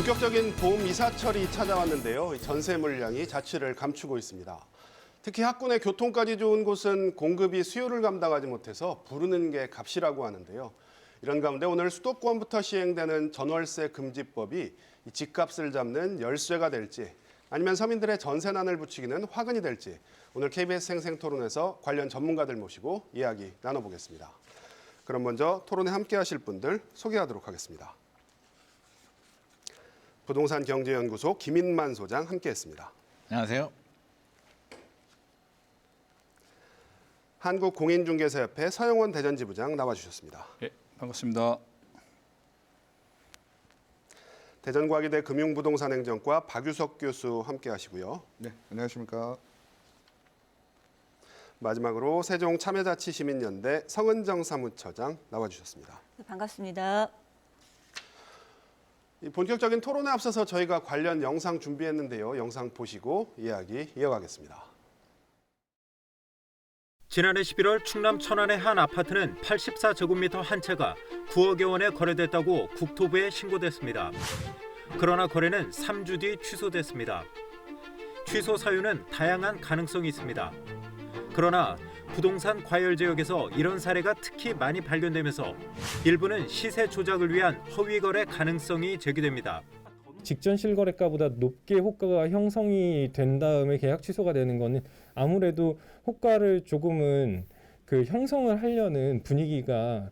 본격적인 봄 이사철이 찾아왔는데요. 전세 물량이 자취를 감추고 있습니다. 특히 학군의 교통까지 좋은 곳은 공급이 수요를 감당하지 못해서 부르는 게 값이라고 하는데요. 이런 가운데 오늘 수도권부터 시행되는 전월세 금지법이 집값을 잡는 열쇠가 될지 아니면 서민들의 전세난을 부추기는 화근이 될지 오늘 KBS 생생토론에서 관련 전문가들 모시고 이야기 나눠보겠습니다. 그럼 먼저 토론에 함께하실 분들 소개하도록 하겠습니다. 부동산경제연구소 김인만 소장 함께했습니다. 안녕하세요. 한국공인중개사협회 서영원 대전지부장 나와주셨습니다. 네, 반갑습니다. 대전과기대 금융부동산행정과 박유석 교수 함께하시고요. 네, 안녕하십니까. 마지막으로 세종참여자치시민연대 성은정 사무처장 나와주셨습니다. 네, 반갑습니다. 본격적인 토론에 앞서서 저희가 관련 영상 준비했는데요. 영상 보시고 이야기 이어가겠습니다. 지난해 11월 충남 천안의 한 아파트는 84제곱미터 한 채가 9억여 원에 거래됐다고 국토부에 신고됐습니다. 그러나 거래는 3주 뒤 취소됐습니다. 취소 사유는 다양한 가능성이 있습니다. 그러나 부동산 과열 지역에서 이런 사례가 특히 많이 발견되면서 일부는 시세 조작을 위한 허위 거래 가능성이 제기됩니다. 직전 실거래가보다 높게 호가가 형성이 된 다음에 계약 취소가 되는 거는 아무래도 호가를 조금은 형성을 하려는 분위기가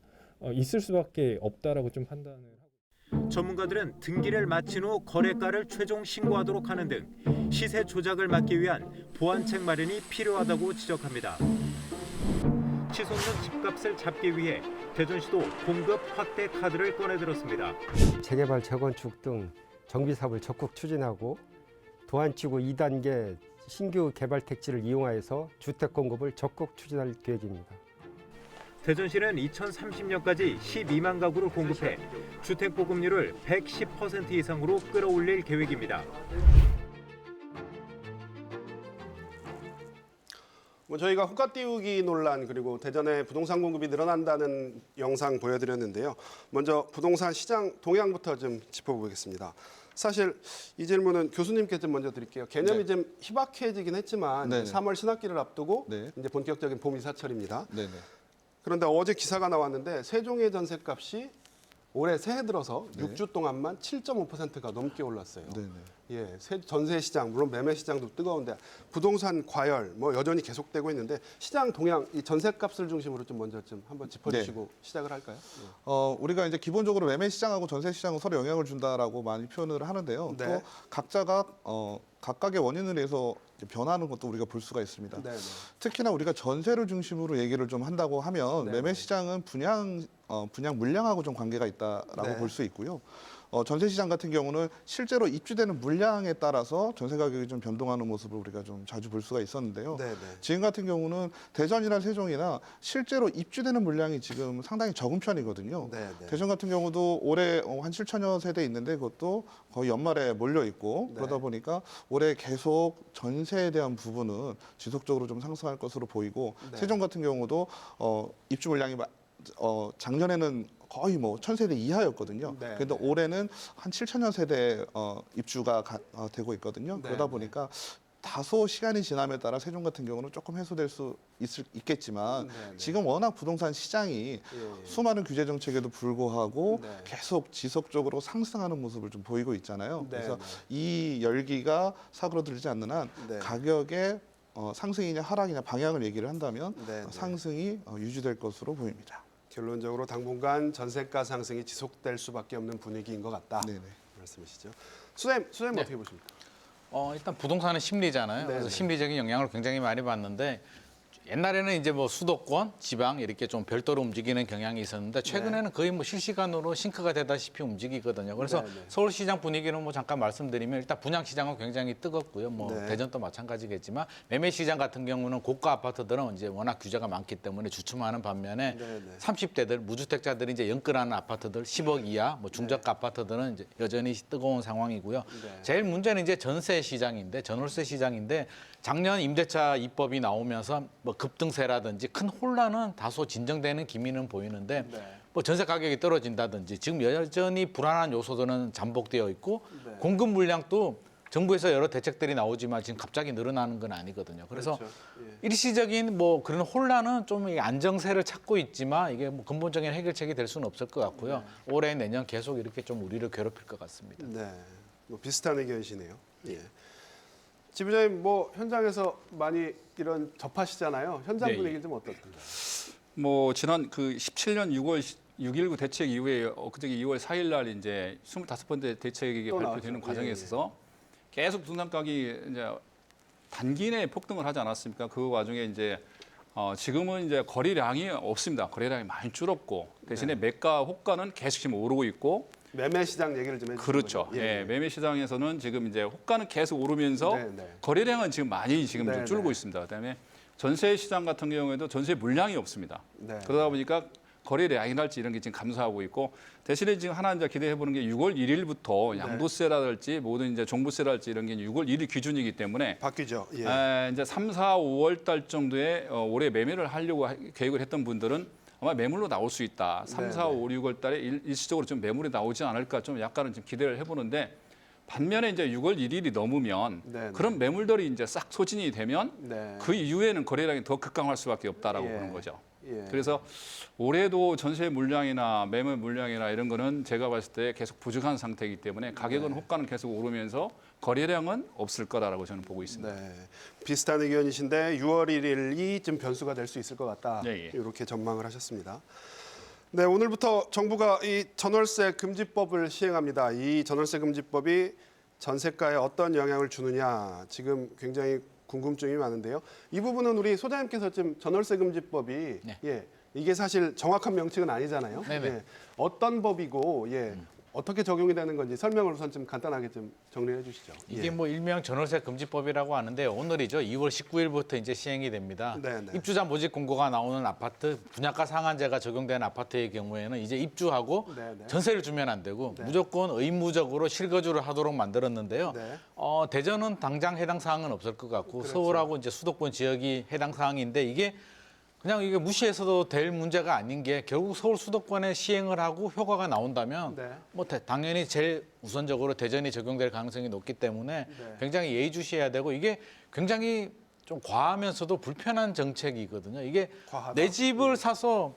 있을 수밖에 없다라고 좀 판단을 하고. 전문가들은 등기를 마친 후 거래가를 최종 신고하도록 하는 등 시세 조작을 막기 위한 보완책 마련이 필요하다고 지적합니다. 치솟는 집값을 잡기 위해 대전시도 공급 확대 카드를 꺼내들었습니다. 재개발, 재건축 등 정비 사업을 적극 추진하고 도안치구 2단계 신규 개발 택지를 이용하여서 주택 공급을 적극 추진할 계획입니다. 대전시는 2030년까지 12만 가구를 공급해 주택 보급률을 110% 이상으로 끌어올릴 계획입니다. 저희가 호가 띄우기 논란 그리고 대전의 부동산 공급이 늘어난다는 영상 보여드렸는데요. 먼저 부동산 시장 동향부터 좀 짚어보겠습니다. 사실 이 질문은 교수님께 좀 먼저 드릴게요. 개념이 좀 희박해지긴 했지만 네네. 3월 신학기를 앞두고 네. 이제 본격적인 봄 이사철입니다. 네네. 그런데 어제 기사가 나왔는데 세종의 전셋값이 올해 새해 들어서 네. 6주 동안만 7.5%가 넘게 올랐어요. 네네. 예, 전세 시장 물론 매매 시장도 뜨거운데 부동산 과열 뭐 여전히 계속되고 있는데 시장 동향 이 전세값을 중심으로 좀 먼저 좀 한번 짚어주시고 시작을 할까요? 예. 우리가 이제 기본적으로 매매 시장하고 전세 시장은 서로 영향을 준다라고 많이 표현을 하는데요. 네. 또 각자가 각각의 원인을 해서 변하는 것도 우리가 볼 수가 있습니다. 네, 네. 특히나 우리가 전세를 중심으로 얘기를 좀 한다고 하면 네. 매매 시장은 분양 물량하고 좀 관계가 있다라고 네. 볼 수 있고요. 전세 시장 같은 경우는 실제로 입주되는 물량에 따라서 전세 가격이 좀 변동하는 모습을 우리가 좀 자주 볼 수가 있었는데요. 네, 네. 지금 같은 경우는 대전이나 세종이나 실제로 입주되는 물량이 지금 상당히 적은 편이거든요. 네, 네. 대전 같은 경우도 올해 한 7천여 세대 있는데 그것도 거의 연말에 몰려 있고 네. 그러다 보니까 올해 계속 전세에 대한 부분은 지속적으로 좀 상승할 것으로 보이고 네. 세종 같은 경우도 입주 물량이 작년에는 거의 1,000세대 이하였거든요. 네, 그런데 네. 올해는 한 7천여 세대 입주가 되고 있거든요. 네, 그러다 네. 보니까 다소 시간이 지남에 따라 세종 같은 경우는 조금 해소될 수 있겠지만 네, 네. 지금 워낙 부동산 시장이 예. 수많은 규제 정책에도 불구하고 네. 계속 지속적으로 상승하는 모습을 좀 보이고 있잖아요. 네, 그래서 네. 이 열기가 사그러들지 않는 한 네. 가격의 상승이냐 하락이냐 방향을 얘기를 한다면 네, 네. 상승이 유지될 것으로 보입니다. 결론적으로 당분간 전세가 상승이 지속될 수밖에 없는 분위기인 것 같다. 네네. 말씀이시죠. 수장님 네. 어떻게 보십니까? 일단 부동산은 심리잖아요. 네네. 그래서 심리적인 영향을 굉장히 많이 받는데 옛날에는 이제 수도권, 지방 이렇게 좀 별도로 움직이는 경향이 있었는데 최근에는 거의 실시간으로 싱크가 되다시피 움직이거든요. 그래서 네네. 서울시장 분위기는 잠깐 말씀드리면 일단 분양 시장은 굉장히 뜨겁고요. 네. 대전도 마찬가지겠지만 매매 시장 같은 경우는 고가 아파트들은 이제 워낙 규제가 많기 때문에 주춤하는 반면에 네네. 30대들 무주택자들이 이제 연끌하는 아파트들 10억 이하 중저가 아파트들은 이제 여전히 뜨거운 상황이고요. 네. 제일 문제는 이제 전세 시장인데 전월세 시장인데 작년 임대차 입법이 나오면서 급등세라든지 큰 혼란은 다소 진정되는 기미는 보이는데 네. 뭐 전세 가격이 떨어진다든지 지금 여전히 불안한 요소들은 잠복되어 있고 네. 공급 물량도 정부에서 여러 대책들이 나오지만 지금 갑자기 늘어나는 건 아니거든요. 그래서 그렇죠. 예. 일시적인 뭐 그런 혼란은 좀 이 안정세를 찾고 있지만 이게 뭐 근본적인 해결책이 될 수는 없을 것 같고요. 올해 내년 계속 이렇게 좀 우리를 괴롭힐 것 같습니다. 네, 뭐 비슷한 의견이시네요. 예. 지부장님 뭐 현장에서 많이 이런 접하시잖아요. 현장 네, 분위기 좀 어떻던가요? 뭐 지난 그 17년 6월 6.19 대책 이후에 그저께 2월 4일 날 이제 25번째 대책이 또 발표되는 나왔죠. 과정에 예, 있어서 계속 부동산 가격이 이제 단기 내에 폭등을 하지 않았습니까? 그 와중에 이제 지금은 이제 거래량이 없습니다. 거래량이 많이 줄었고 대신에 매가 호가는 계속 지금 오르고 있고 매매 시장 얘기를 좀 해주시죠. 그렇죠. 예, 매매 시장에서는 지금 이제 호가는 계속 오르면서 네, 네. 거래량은 지금 많이 지금 네, 좀 줄고 네. 있습니다. 그다음에 전세 시장 같은 경우에도 전세 물량이 없습니다. 네. 그러다 보니까 거래량이랄지 이런 게 지금 감소하고 있고 대신에 지금 하나 이제 기대해 보는 게 6월 1일부터 양도세라든지 모든 이제 종부세랄지 이런 게 6월 1일 기준이기 때문에 바뀌죠. 예. 이제 3, 4, 5월 달 정도에 올해 매매를 하려고 계획을 했던 분들은 아마 매물로 나올 수 있다. 3, 4, 5, 6월 달에 일시적으로 좀 매물이 나오지 않을까 좀 약간은 좀 기대를 해보는데 반면에 이제 6월 1일이 넘으면 네, 네. 그런 매물들이 이제 싹 소진이 되면 네. 그 이후에는 거래량이 더 급강할 수밖에 없다라고 예. 보는 거죠. 예. 그래서 올해도 전세 물량이나 매물 물량이나 이런 거는 제가 봤을 때 계속 부족한 상태이기 때문에 가격은 호가는 계속 오르면서 거래량은 없을 거다라고 저는 보고 있습니다. 네, 비슷한 의견이신데 6월 1일이 좀 변수가 될 수 있을 것 같다. 네, 예. 이렇게 전망을 하셨습니다. 네, 오늘부터 정부가 이 전월세 금지법을 시행합니다. 이 전월세 금지법이 전세가에 어떤 영향을 주느냐 지금 굉장히 궁금증이 많은데요. 이 부분은 우리 소장님께서 지금 전월세 금지법이 네. 예, 이게 사실 정확한 명칭은 아니잖아요. 네네. 예, 어떤 법이고 예, 어떻게 적용이 되는 건지 설명을 우선 좀 간단하게 좀 정리해 주시죠. 이게 예. 뭐 일명 전월세 금지법이라고 하는데 오늘이죠. 2월 19일부터 이제 시행이 됩니다. 네, 네. 입주자 모집 공고가 나오는 아파트, 분양가 상한제가 적용된 아파트의 경우에는 이제 입주하고 네, 네. 전세를 주면 안 되고 네. 무조건 의무적으로 실거주를 하도록 만들었는데요. 네. 대전은 당장 해당 사항은 없을 것 같고 그렇죠. 서울하고 이제 수도권 지역이 해당 사항인데 이게 그냥 이게 무시해서도 될 문제가 아닌 게 결국 서울 수도권에 시행을 하고 효과가 나온다면 네. 뭐 당연히 제일 우선적으로 대전이 적용될 가능성이 높기 때문에 네. 굉장히 예의주시해야 되고 이게 굉장히 좀 과하면서도 불편한 정책이거든요. 이게 과하다? 내 집을 사서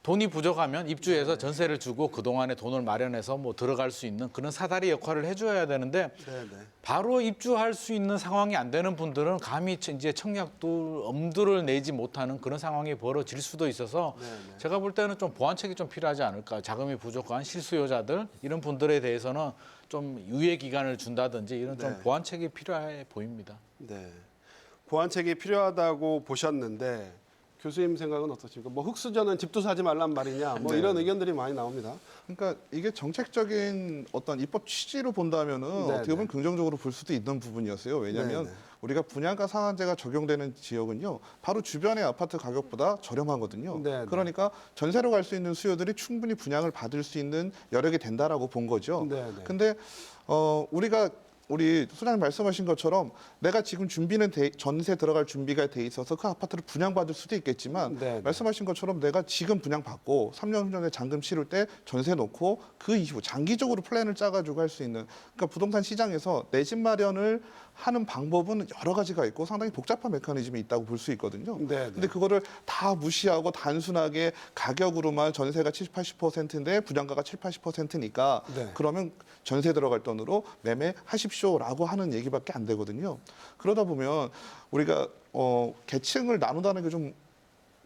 돈이 부족하면 입주해서 전세를 주고 그동안에 돈을 마련해서 뭐 들어갈 수 있는 그런 사다리 역할을 해줘야 되는데 네, 네. 바로 입주할 수 있는 상황이 안 되는 분들은 감히 이제 청약도 엄두를 내지 못하는 그런 상황이 벌어질 수도 있어서 네, 네. 제가 볼 때는 좀 보완책이 좀 필요하지 않을까. 자금이 부족한 실수요자들 이런 분들에 대해서는 좀 유예 기간을 준다든지 이런 좀 네. 보완책이 필요해 보입니다. 네. 보완책이 필요하다고 보셨는데 교수님 생각은 어떠십니까? 뭐 흙수저는 집도 사지 말란 말이냐? 뭐 네. 이런 의견들이 많이 나옵니다. 그러니까 이게 정책적인 어떤 입법 취지로 본다면은 네, 어떻게 보면 네. 긍정적으로 볼 수도 있는 부분이었어요. 왜냐하면 네, 네. 우리가 분양가 상한제가 적용되는 지역은요, 바로 주변의 아파트 가격보다 저렴하거든요. 네, 네. 그러니까 전세로 갈 수 있는 수요들이 충분히 분양을 받을 수 있는 여력이 된다라고 본 거죠. 네, 네. 근데 우리 소장님 말씀하신 것처럼 내가 지금 전세 들어갈 준비가 돼 있어서 그 아파트를 분양받을 수도 있겠지만 네, 네. 말씀하신 것처럼 내가 지금 분양받고 3년 전에 잔금 치를 때 전세 놓고 그 이후 장기적으로 플랜을 짜가지고 할 수 있는 그러니까 부동산 시장에서 내 집 마련을 하는 방법은 여러 가지가 있고 상당히 복잡한 메커니즘이 있다고 볼 수 있거든요. 네, 네. 근데 그거를 다 무시하고 단순하게 가격으로만 전세가 70, 80%인데 분양가가 7, 80%니까 네. 그러면 전세 들어갈 돈으로 매매하십시오라고 하는 얘기밖에 안 되거든요. 그러다 보면 우리가 계층을 나눈다는 게 좀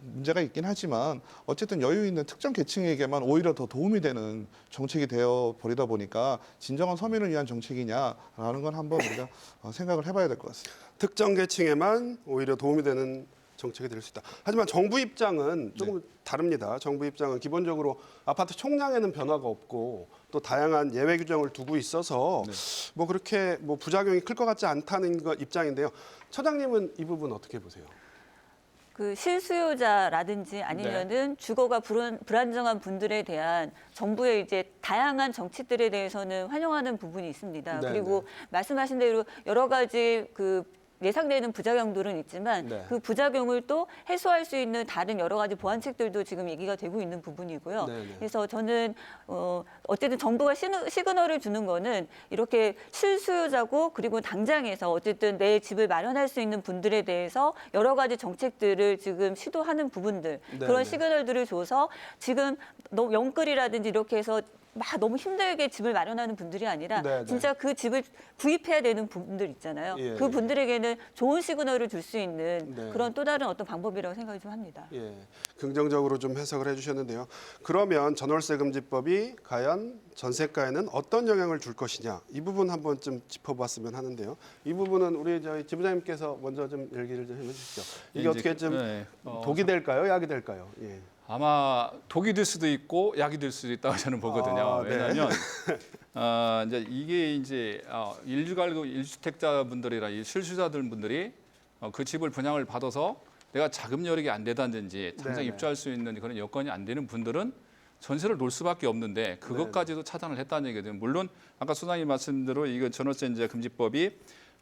문제가 있긴 하지만 어쨌든 여유 있는 특정 계층에게만 오히려 더 도움이 되는 정책이 되어 버리다 보니까 진정한 서민을 위한 정책이냐라는 건 한번 우리가 생각을 해봐야 될 것 같습니다. 특정 계층에만 오히려 도움이 되는 정책이 될 수 있다. 하지만 정부 입장은 조금 다릅니다. 정부 입장은 기본적으로 아파트 총량에는 변화가 없고 또 다양한 예외 규정을 두고 있어서 뭐 그렇게 뭐 부작용이 클 것 같지 않다는 것 입장인데요. 처장님은 이 부분 어떻게 보세요? 그 실수요자라든지 아니면은 주거가 불안정한 분들에 대한 정부의 이제 다양한 정책들에 대해서는 환영하는 부분이 있습니다. 네, 그리고 말씀하신 대로 여러 가지 그 예상되는 부작용들은 있지만 네. 그 부작용을 또 해소할 수 있는 다른 여러 가지 보완책들도 지금 얘기가 되고 있는 부분이고요. 네, 네. 그래서 저는 어쨌든 정부가 시그널을 주는 거는 이렇게 실수요자고 그리고 당장에서 어쨌든 내 집을 마련할 수 있는 분들에 대해서 여러 가지 정책들을 지금 시도하는 부분들 네, 그런 네. 시그널들을 줘서 지금 너무 영끌이라든지 이렇게 해서 막 너무 힘들게 집을 마련하는 분들이 아니라 네, 네. 진짜 그 집을 구입해야 되는 분들 있잖아요. 예, 그 예. 분들에게는 좋은 시그널을 줄 수 있는 네. 그런 또 다른 어떤 방법이라고 생각이 좀 합니다. 예, 긍정적으로 좀 해석을 해주셨는데요. 그러면 전월세금지법이 과연 전세가에는 어떤 영향을 줄 것이냐 이 부분 한번 좀 짚어봤으면 하는데요. 이 부분은 우리 저희 지부장님께서 먼저 좀 얘기를 좀 해주시죠. 이게 이제 어떻게 좀 네, 독이 될까요, 약이 될까요? 예. 아마 독이 될 수도 있고 약이 될 수도 있다고 저는 보거든요. 아, 네. 왜냐하면 이제 이게 이제 일주가구 일주택자분들이나 이 실수자들 분들이 그 집을 분양을 받아서 내가 자금 여력이 안 되다든지 당장 네네. 입주할 수 있는 그런 여건이 안 되는 분들은 전세를 놓을 수밖에 없는데 그것까지도 차단을 했다는 얘기거든요. 물론 아까 소장님 말씀대로 이거 전월세 이제 금지법이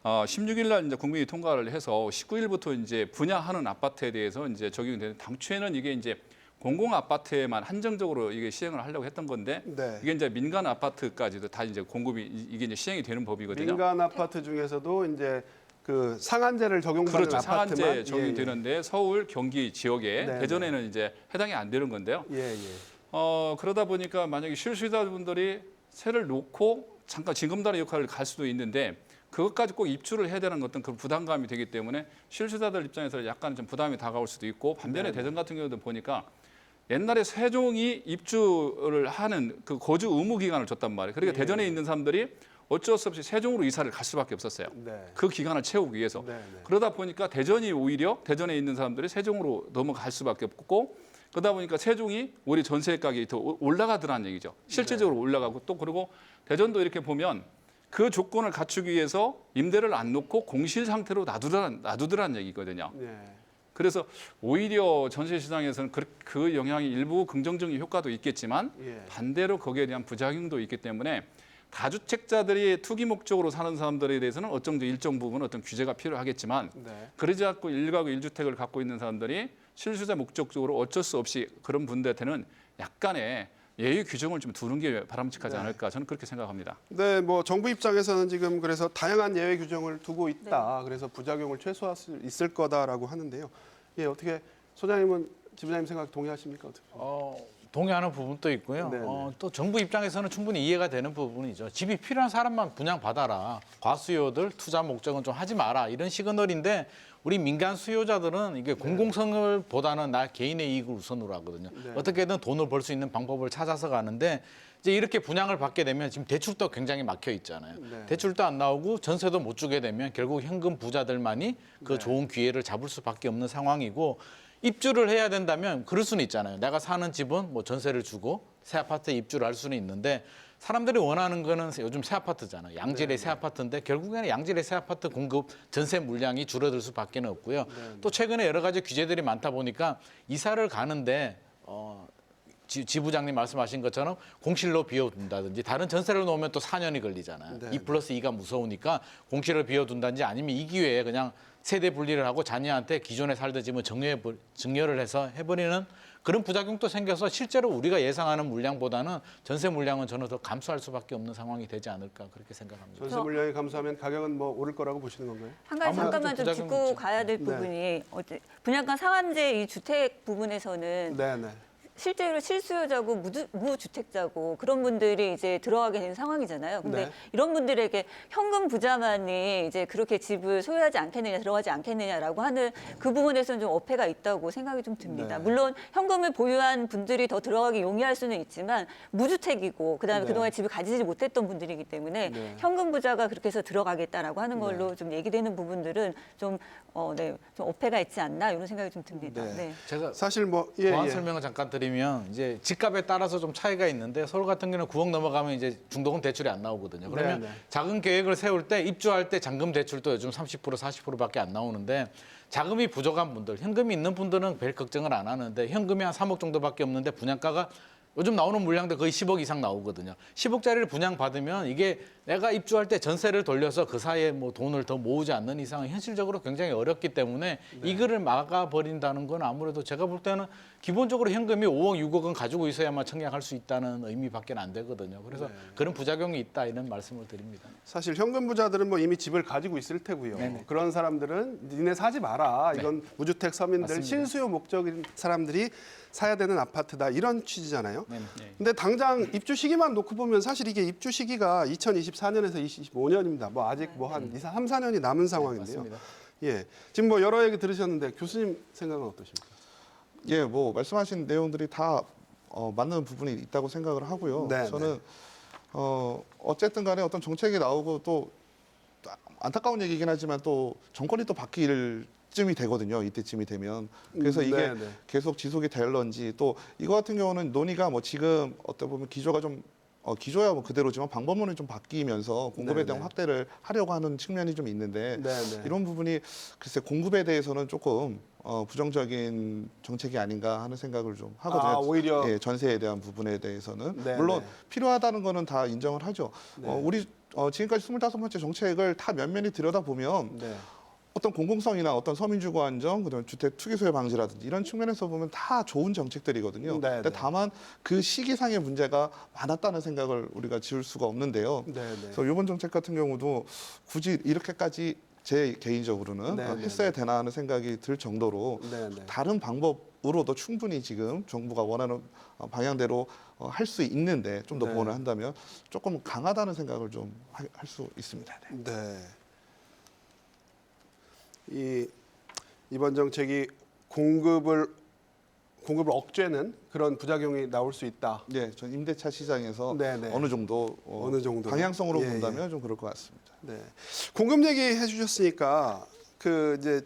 16일 날 이제 국민이 통과를 해서 19일부터 이제 분양하는 아파트에 대해서 이제 적용이 되는 당초에는 이게 이제 공공 아파트에만 한정적으로 이게 시행을 하려고 했던 건데 네. 이게 이제 민간 아파트까지도 다 이제 공급이 이게 이제 시행이 되는 법이거든요. 민간 아파트 중에서도 이제 그 상한제를 적용받는 그렇죠. 아파트만 상한제 적용이 예, 예. 되는데 서울, 경기 지역에 네, 대전에는 이제 해당이 안 되는 건데요. 예, 예. 그러다 보니까 만약에 실수요자분들이 세를 놓고 잠깐 징검다리 역할을 갈 수도 있는데 그것까지 꼭 입주를 해야 되는 어떤 그런 부담감이 되기 때문에 실수요자들 입장에서 약간 좀 부담이 다가올 수도 있고 반면에 대전 같은 경우도 보니까 옛날에 세종이 입주를 하는 그 거주 의무 기간을 줬단 말이에요. 그러니까 대전에 있는 사람들이 어쩔 수 없이 세종으로 이사를 갈 수밖에 없었어요. 네. 그 기간을 채우기 위해서. 네, 네. 그러다 보니까 대전이 오히려 대전에 있는 사람들이 세종으로 넘어갈 수밖에 없고 그러다 보니까 세종이 오히려 전세 가격이 더 올라가더라는 얘기죠. 실질적으로 올라가고 또 그리고 대전도 이렇게 보면 그 조건을 갖추기 위해서 임대를 안 놓고 공실 상태로 놔두더라는 얘기거든요. 네. 그래서 오히려 전세 시장에서는 그 영향이 일부 긍정적인 효과도 있겠지만 예. 반대로 거기에 대한 부작용도 있기 때문에 다주택자들이 투기 목적으로 사는 사람들에 대해서는 어떤 정도 일정 부분 어떤 규제가 필요하겠지만 네. 그러지 않고 일가구 일주택을 갖고 있는 사람들이 실수요자 목적적으로 어쩔 수 없이 그런 분들한테는 약간의 예외 규정을 좀 두는 게 바람직하지 않을까 저는 그렇게 생각합니다. 네, 뭐 정부 입장에서는 지금 그래서 다양한 예외 규정을 두고 있다. 그래서 부작용을 최소화할 수 있을 거다라고 하는데요. 예, 어떻게 소장님은 지부장님 생각 동의하십니까? 어떻게? 동의하는 부분도 있고요. 네, 네. 또 정부 입장에서는 충분히 이해가 되는 부분이죠. 집이 필요한 사람만 분양받아라. 과수요들 투자 목적은 좀 하지 마라. 이런 시그널인데 우리 민간 수요자들은 이게 공공성을보다는 나 개인의 이익을 우선으로 하거든요. 네. 어떻게든 돈을 벌 수 있는 방법을 찾아서 가는데 이제 이렇게 분양을 받게 되면 지금 대출도 굉장히 막혀 있잖아요. 네. 대출도 안 나오고 전세도 못 주게 되면 결국 현금 부자들만이 그 네. 좋은 기회를 잡을 수밖에 없는 상황이고 입주를 해야 된다면 그럴 수는 있잖아요. 내가 사는 집은 뭐 전세를 주고 새 아파트에 입주를 할 수는 있는데 사람들이 원하는 거는 요즘 새 아파트잖아요. 양질의 새 아파트인데 결국에는 양질의 새 아파트 공급 전세 물량이 줄어들 수밖에 없고요. 또 최근에 여러 가지 규제들이 많다 보니까 이사를 가는데 지부장님 말씀하신 것처럼 공실로 비워둔다든지 다른 전세를 놓으면 또 4년이 걸리잖아요. 네. 2+2가 무서우니까 공실을 비워둔다든지 아니면 이 기회에 그냥 세대 분리를 하고 자녀한테 기존에 살던 집은 증여를 해서 해버리는 그런 부작용도 생겨서 실제로 우리가 예상하는 물량보다는 전세 물량은 저는 더 감소할 수밖에 없는 상황이 되지 않을까 그렇게 생각합니다. 전세 물량이 감소하면 가격은 뭐 오를 거라고 보시는 건가요? 한 가지 아무래도 잠깐만 좀 부작용이 짚고 있죠. 가야 될 부분이 분양가 상한제 이 주택 부분에서는 네, 네. 실제로 실수요자고 무주택자고 그런 분들이 이제 들어가게 되는 상황이잖아요. 근데 네. 이런 분들에게 현금 부자만이 이제 그렇게 집을 소유하지 않겠느냐, 들어가지 않겠느냐라고 하는 그 부분에서는 좀 어폐가 있다고 생각이 좀 듭니다. 네. 물론 현금을 보유한 분들이 더 들어가기 용이할 수는 있지만 무주택이고 그다음에 네. 그동안 집을 가지지 못했던 분들이기 때문에 네. 현금 부자가 그렇게 해서 들어가겠다라고 하는 걸로 좀 얘기되는 부분들은 좀 좀 어폐가 있지 않나 이런 생각이 좀 듭니다. 네. 네. 제가 사실 뭐 보안 설명을 잠깐 드리면 이제 집값에 따라서 좀 차이가 있는데 서울 같은 경우는 9억 넘어가면 이제 중도금 대출이 안 나오거든요. 그러면 네, 네. 자금 계획을 세울 때 입주할 때 잔금 대출도 요즘 30% 40%밖에 안 나오는데 자금이 부족한 분들, 현금이 있는 분들은 별 걱정을 안 하는데 현금이 한 3억 정도밖에 없는데 분양가가 요즘 나오는 물량도 거의 10억 이상 나오거든요. 10억짜리를 분양받으면 이게 내가 입주할 때 전세를 돌려서 그 사이에 뭐 돈을 더 모으지 않는 이상은 현실적으로 굉장히 어렵기 때문에 이거를 막아버린다는 건 아무래도 제가 볼 때는 기본적으로 현금이 5억, 6억은 가지고 있어야만 청약할 수 있다는 의미밖에 안 되거든요. 그래서 그런 부작용이 있다 이런 말씀을 드립니다. 사실 현금 부자들은 뭐 이미 집을 가지고 있을 테고요. 네네. 그런 사람들은 니네 사지 마라. 이건 무주택 서민들 맞습니다. 실수요 목적인 사람들이 사야 되는 아파트다. 이런 취지잖아요. 네네. 근데 당장 입주 시기만 놓고 보면 사실 이게 입주 시기가 2024년에서 25년입니다. 뭐 아직 뭐 한 3, 4년이 남은 상황인데요. 맞습니다. 예. 지금 뭐 여러 얘기 들으셨는데 교수님 생각은 어떠십니까? 예, 뭐 말씀하신 내용들이 다 맞는 부분이 있다고 생각을 하고요. 네, 저는 어쨌든 간에 어떤 정책이 나오고 또 안타까운 얘기긴 하지만 또 정권이 또 바뀔 쯤이 되거든요. 이때쯤이 되면. 그래서 이게 네, 네. 계속 지속이 될런지 또 이거 같은 경우는 논의가 뭐 지금 어떻게 보면 기조가 좀 기조야 뭐 그대로지만 방법론이 좀 바뀌면서 공급에 네, 대한 네. 확대를 하려고 하는 측면이 좀 있는데 네, 네. 이런 부분이 글쎄 공급에 대해서는 조금 부정적인 정책이 아닌가 하는 생각을 좀 하거든요. 아, 오히려 예, 전세에 대한 부분에 대해서는 네, 물론 네. 필요하다는 거는 다 인정을 하죠. 네. 우리 지금까지 25번째 정책을 다 면면히 들여다보면 네. 어떤 공공성이나 어떤 서민주거 안정, 그다음에 주택 투기 소유 방지라든지 이런 측면에서 보면 다 좋은 정책들이거든요. 네, 근데 네. 다만 그 시기상의 문제가 많았다는 생각을 우리가 지울 수가 없는데요. 네, 네. 그래서 이번 정책 같은 경우도 굳이 이렇게까지 제 개인적으로는 네, 네, 했어야 되나 하는 생각이 들 정도로 네, 네. 다른 방법으로도 충분히 지금 정부가 원하는 방향대로 할 수 있는데 좀 더 네. 보완을 한다면 조금 강하다는 생각을 좀 할 수 있습니다. 네. 네. 이번 정책이 공급을 억제는 그런 부작용이 나올 수 있다. 네, 전 임대차 시장에서 네, 네. 어느 정도 어느 정도는? 방향성으로 예, 본다면 좀 그럴 것 같습니다. 네. 공급 얘기해 주셨으니까 그 이제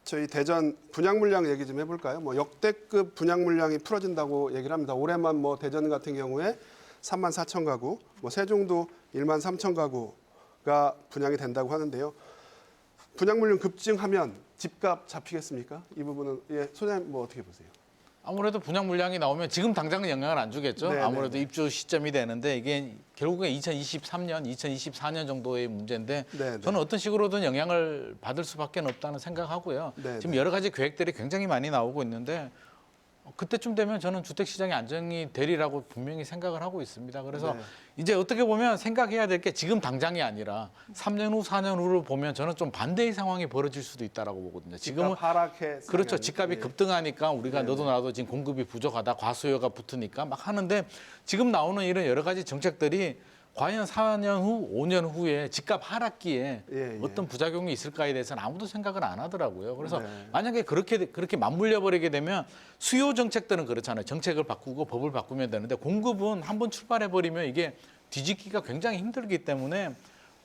저희 대전 분양 물량 얘기 좀 해볼까요? 뭐 역대급 분양 물량이 풀어진다고 얘기를 합니다. 올해만 뭐 대전 같은 경우에 3만 4천 가구, 뭐 세종도 1만 3천 가구가 분양이 된다고 하는데요. 분양 물량 급증하면 집값 잡히겠습니까? 이 부분은 예, 소장님 뭐 어떻게 보세요? 아무래도 분양 물량이 나오면 지금 당장은 영향을 안 주겠죠. 네, 아무래도 네, 네. 입주 시점이 되는데 이게 결국엔 2023년, 2024년 정도의 문제인데 네, 네. 저는 어떤 식으로든 영향을 받을 수밖에 없다는 생각하고요. 네, 지금 네. 여러 가지 계획들이 굉장히 많이 나오고 있는데 그때쯤 되면 저는 주택 시장이 안정이 되리라고 분명히 생각을 하고 있습니다. 그래서 네. 이제 어떻게 보면 생각해야 될 게 지금 당장이 아니라 3년 후, 4년 후를 보면 저는 좀 반대의 상황이 벌어질 수도 있다라고 보거든요. 지금은 집값 하락해 그렇죠. 집값이 예. 급등하니까 우리가 네, 너도 나도 지금 공급이 부족하다, 과수요가 붙으니까 막 하는데 지금 나오는 이런 여러 가지 정책들이 과연 4년 후, 5년 후에 집값 하락기에 예, 예. 어떤 부작용이 있을까에 대해서는 아무도 생각을 안 하더라고요. 그래서 네. 만약에 그렇게 맞물려 버리게 되면 수요 정책들은 그렇잖아요. 정책을 바꾸고 법을 바꾸면 되는데 공급은 한번 출발해 버리면 이게 뒤집기가 굉장히 힘들기 때문에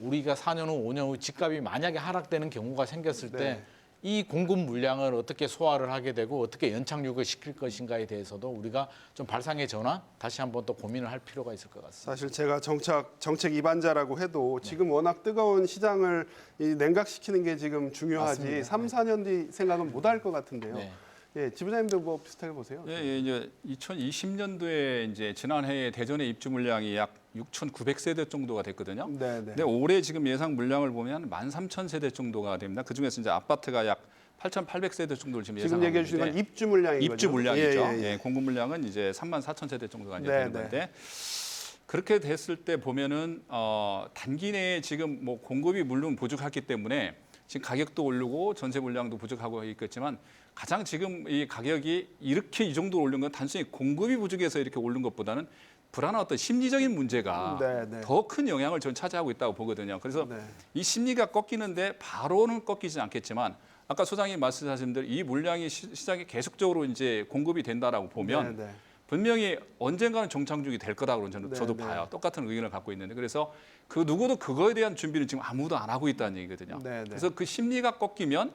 우리가 4년 후, 5년 후 집값이 만약에 하락되는 경우가 생겼을 때 네. 이 공급 물량을 어떻게 소화를 하게 되고 어떻게 연착륙을 시킬 것인가에 대해서도 우리가 좀 발상의 전환 다시 한번 또 고민을 할 필요가 있을 것 같습니다. 사실 제가 정책 위반자라고 해도 지금 워낙 뜨거운 시장을 이 냉각시키는 게 지금 중요하지 맞습니다. 3, 4년 뒤 생각은 못 할 것 같은데요. 네. 예, 지부장님도 뭐 비슷하게 보세요? 예, 예, 이제 2020년도에 이제 지난해에 대전의 입주 물량이 약 6,900세대 정도가 됐거든요. 네, 네. 근데 올해 지금 예상 물량을 보면 13,000세대 정도가 됩니다. 그 중에서 이제 아파트가 약 8,800세대 정도를 지금 지금 얘기해 주신 건 입주 물량인 거죠? 입주 물량이죠. 예, 예, 예. 예, 공급 물량은 이제 34,000세대 정도가 이제 네, 되는 건데 그렇게 됐을 때 보면은 단기 내에 지금 뭐 공급이 물론 부족하기 때문에 지금 가격도 오르고 전세 물량도 부족하고 있겠지만 가장 지금 이 가격이 이렇게 이 정도 오른 건 단순히 공급이 부족해서 이렇게 오른 것보다는 불안한 어떤 심리적인 문제가 네, 네. 더 큰 영향을 전 차지하고 있다고 보거든요. 그래서 네. 이 심리가 꺾이는데 바로는 꺾이지 않겠지만 아까 소장님 말씀하신 대로 이 물량이 시장에 계속적으로 이제 공급이 된다라고 보면 네, 네. 분명히 언젠가는 정착륙이 될 거다고 네, 저도 네. 봐요. 똑같은 의견을 갖고 있는데 그래서 그 누구도 그거에 대한 준비를 지금 아무도 안 하고 있다는 얘기거든요. 네, 네. 그래서 그 심리가 꺾이면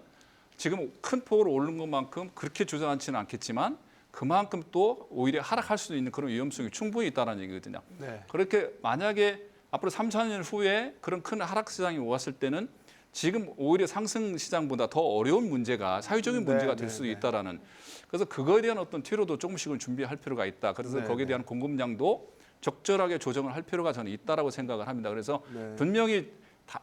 지금 큰 폭으로 오른 것만큼 그렇게 주저앉지는 않겠지만 그만큼 또 오히려 하락할 수도 있는 그런 위험성이 충분히 있다는 얘기거든요. 네. 그렇게 만약에 앞으로 3, 4년 후에 그런 큰 하락 시장이 왔을 때는 지금 오히려 상승 시장보다 더 어려운 문제가 사회적인 문제가 될 수도 있다라는. 그래서 그거에 대한 어떤 퇴로도 조금씩은 준비할 필요가 있다. 그래서 거기에 대한 공급량도 적절하게 조정을 할 필요가 저는 있다라고 생각을 합니다. 그래서 분명히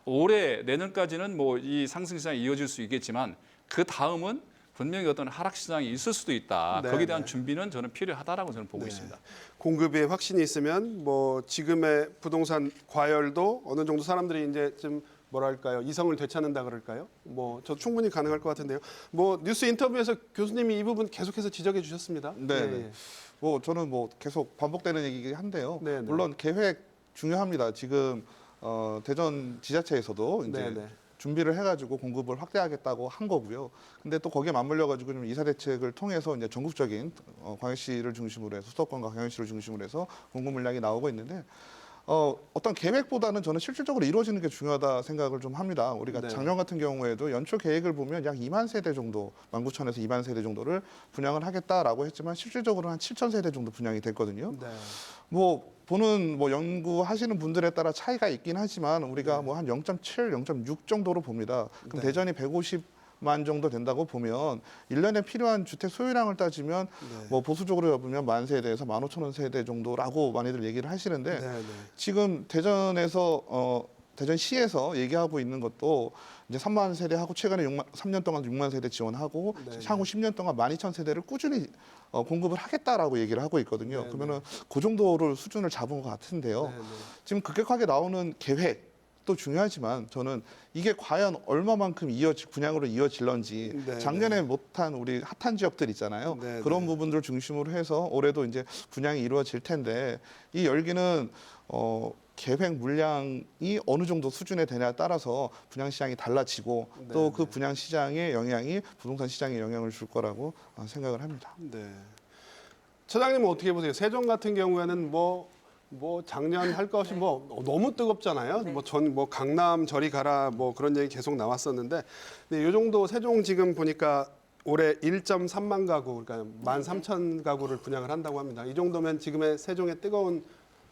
올해 내년까지는 뭐 이 상승 시장이 이어질 수 있겠지만 그 다음은 분명히 어떤 하락 시장이 있을 수도 있다. 거기에 대한 준비는 저는 필요하다라고 저는 보고 있습니다. 공급에 확신이 있으면 뭐 지금의 부동산 과열도 어느 정도 사람들이 이제 좀 뭐랄까요, 이성을 되찾는다 그럴까요? 뭐 저 충분히 가능할 것 같은데요. 뭐 뉴스 인터뷰에서 교수님이 이 부분 계속해서 지적해 주셨습니다. 네. 뭐 저는 뭐 계속 반복되는 얘기긴 한데요. 네, 네. 물론 계획 중요합니다. 지금 대전 지자체에서도 이제 준비를 해가지고 공급을 확대하겠다고 한 거고요. 근데 또 거기에 맞물려가지고 좀 이사 대책을 통해서 이제 전국적인 광역시를 중심으로 해서 수도권과 광역시를 중심으로 해서 공급 물량이 나오고 있는데 어떤 계획보다는 저는 실질적으로 이루어지는 게 중요하다 생각을 좀 합니다. 우리가 작년 같은 경우에도 연초 계획을 보면 약 2만 세대 정도, 19,000에서 2만 세대 정도를 분양을 하겠다라고 했지만 실질적으로는 한 7천 세대 정도 분양이 됐거든요. 뭐 보는 뭐 연구하시는 분들에 따라 차이가 있긴 하지만 우리가 뭐 한 0.7, 0.6 정도로 봅니다. 그럼 대전이 150만 정도 된다고 보면 1년에 필요한 주택 소유량을 따지면 뭐 보수적으로 잡으면 10,000 세대에서 15,000원 세대 정도라고 많이들 얘기를 하시는데 지금 대전에서 대전시에서 얘기하고 있는 것도 이제 3만 세대하고 최근에 3년 동안 6만 세대 지원하고 향후 10년 동안 12,000세대를 꾸준히 공급을 하겠다라고 얘기를 하고 있거든요. 그러면은 그 정도를 수준을 잡은 것 같은데요. 지금 급격하게 나오는 계획도 중요하지만 저는 이게 과연 얼마만큼 분양으로 이어질런지 작년에 못한 우리 핫한 지역들 있잖아요. 그런 부분들을 중심으로 해서 올해도 이제 분양이 이루어질 텐데 이 열기는 계획 물량이 어느 정도 수준에 되냐에 따라서 분양 시장이 달라지고 또 그 분양 시장의 영향이 부동산 시장에 영향을 줄 거라고 생각을 합니다. 처장님은 어떻게 보세요? 세종 같은 경우에는 뭐 작년 할 것 없이 뭐 너무 뜨겁잖아요. 뭐 강남 저리 가라 뭐 그런 얘기 계속 나왔었는데, 근데 이 정도 세종 지금 보니까 올해 1.3만 가구, 그러니까 13,000 가구를 분양을 한다고 합니다. 이 정도면 지금의 세종의 뜨거운